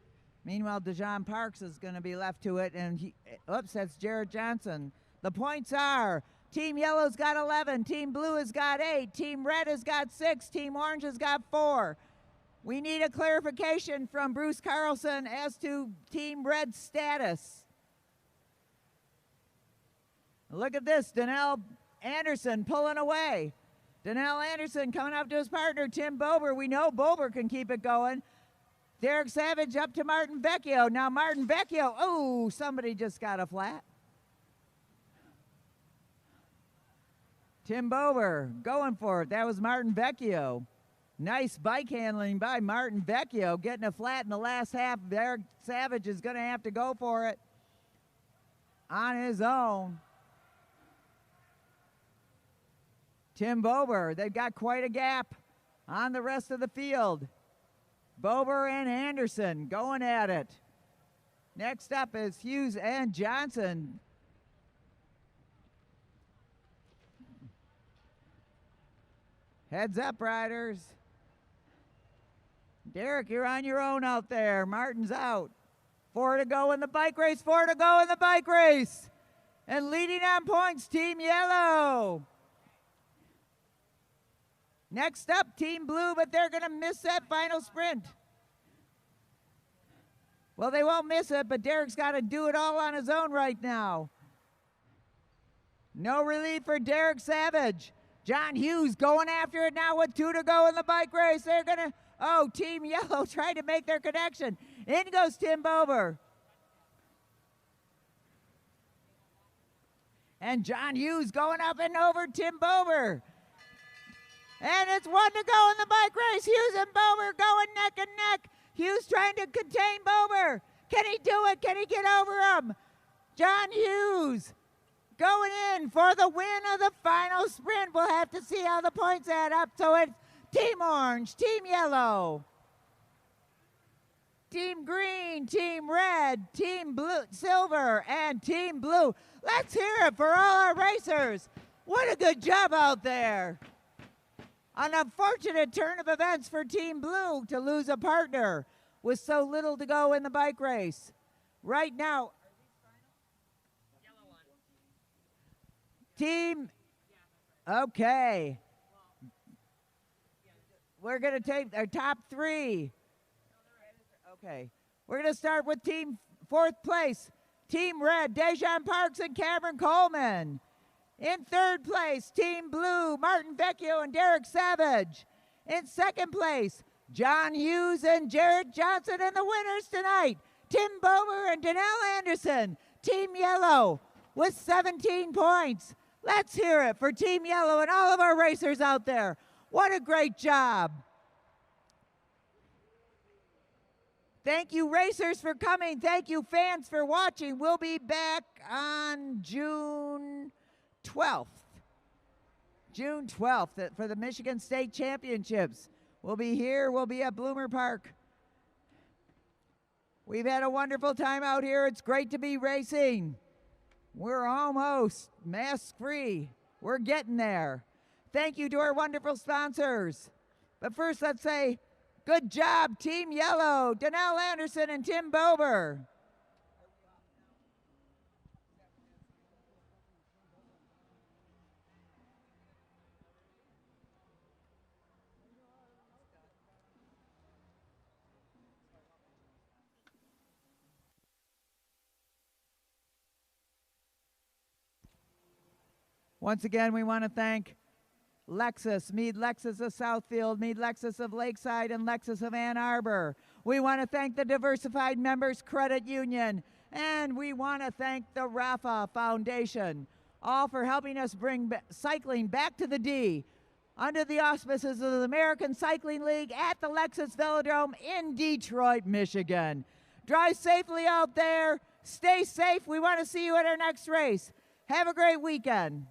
Meanwhile, Dejan Parks is going to be left to it, and that's Jarrett Johnson. The points are: Team Yellow's got 11, Team Blue has got 8, Team Red has got 6, Team Orange has got 4. We need a clarification from Bruce Carlson as to Team Red's status. Look at this, Donnell Anderson pulling away. Donnell Anderson coming up to his partner, Tim Bober. We know Bober can keep it going. Derek Savage up to Martin Vecchio. Now Martin Vecchio, oh, somebody just got a flat. Tim Bober going for it. That was Martin Vecchio. Nice bike handling by Martin Vecchio, getting a flat in the last half. Derek Savage is going to have to go for it on his own. Tim Bober, they've got quite a gap on the rest of the field. Bober and Anderson going at it. Next up is Hughes and Johnson. Heads up, riders. Derek, you're on your own out there. Martin's out. 4 to go in the bike race, 4 to go in the bike race. And leading on points, Team Yellow. Next up, Team Blue, but they're going to miss that final sprint. Well, they won't miss it, but Derek's got to do it all on his own right now. No relief for Derek Savage. John Hughes going after it now with 2 to go in the bike race. They're going to, oh, Team Yellow trying to make their connection. In goes Tim Bober. And John Hughes going up and over Tim Bober. And it's 1 to go in the bike race. Hughes and Bober going neck and neck. Hughes trying to contain Bober. Can he do it? Can he get over him? John Hughes going in for the win of the final sprint. We'll have to see how the points add up. So it's Team Orange, Team Yellow, Team Green, Team Red, Team Blue, Silver, and Team Blue. Let's hear it for all our racers. What a good job out there. An unfortunate turn of events for Team Blue to lose a partner with so little to go in the bike race. Right now, Team, okay. We're going to take our top 3. Okay. We're going to start with Team 4th place. Team Red, Dejan Parks and Cameron Coleman. In 3rd place, Team Blue, Martin Vecchio and Derek Savage. In 2nd place, John Hughes and Jared Johnson. And the winners tonight, Tim Bober and Donnell Anderson. Team Yellow with 17 points. Let's hear it for Team Yellow and all of our racers out there. What a great job. Thank you, racers, for coming. Thank you, fans, for watching. We'll be back on June 12th. June 12th for the Michigan State Championships. We'll be here. We'll be at Bloomer Park. We've had a wonderful time out here. It's great to be racing. We're almost mask-free. We're getting there. Thank you to our wonderful sponsors. But first, let's say, good job, Team Yellow, Donnell Anderson and Tim Bober. Once again, we want to thank Lexus, Mead Lexus of Southfield, Mead Lexus of Lakeside, and Lexus of Ann Arbor. We want to thank the Diversified Members Credit Union, and we want to thank the Rafa Foundation, all for helping us bring cycling back to the D under the auspices of the American Cycling League at the Lexus Velodrome in Detroit, Michigan. Drive safely out there. Stay safe. We want to see you at our next race. Have a great weekend.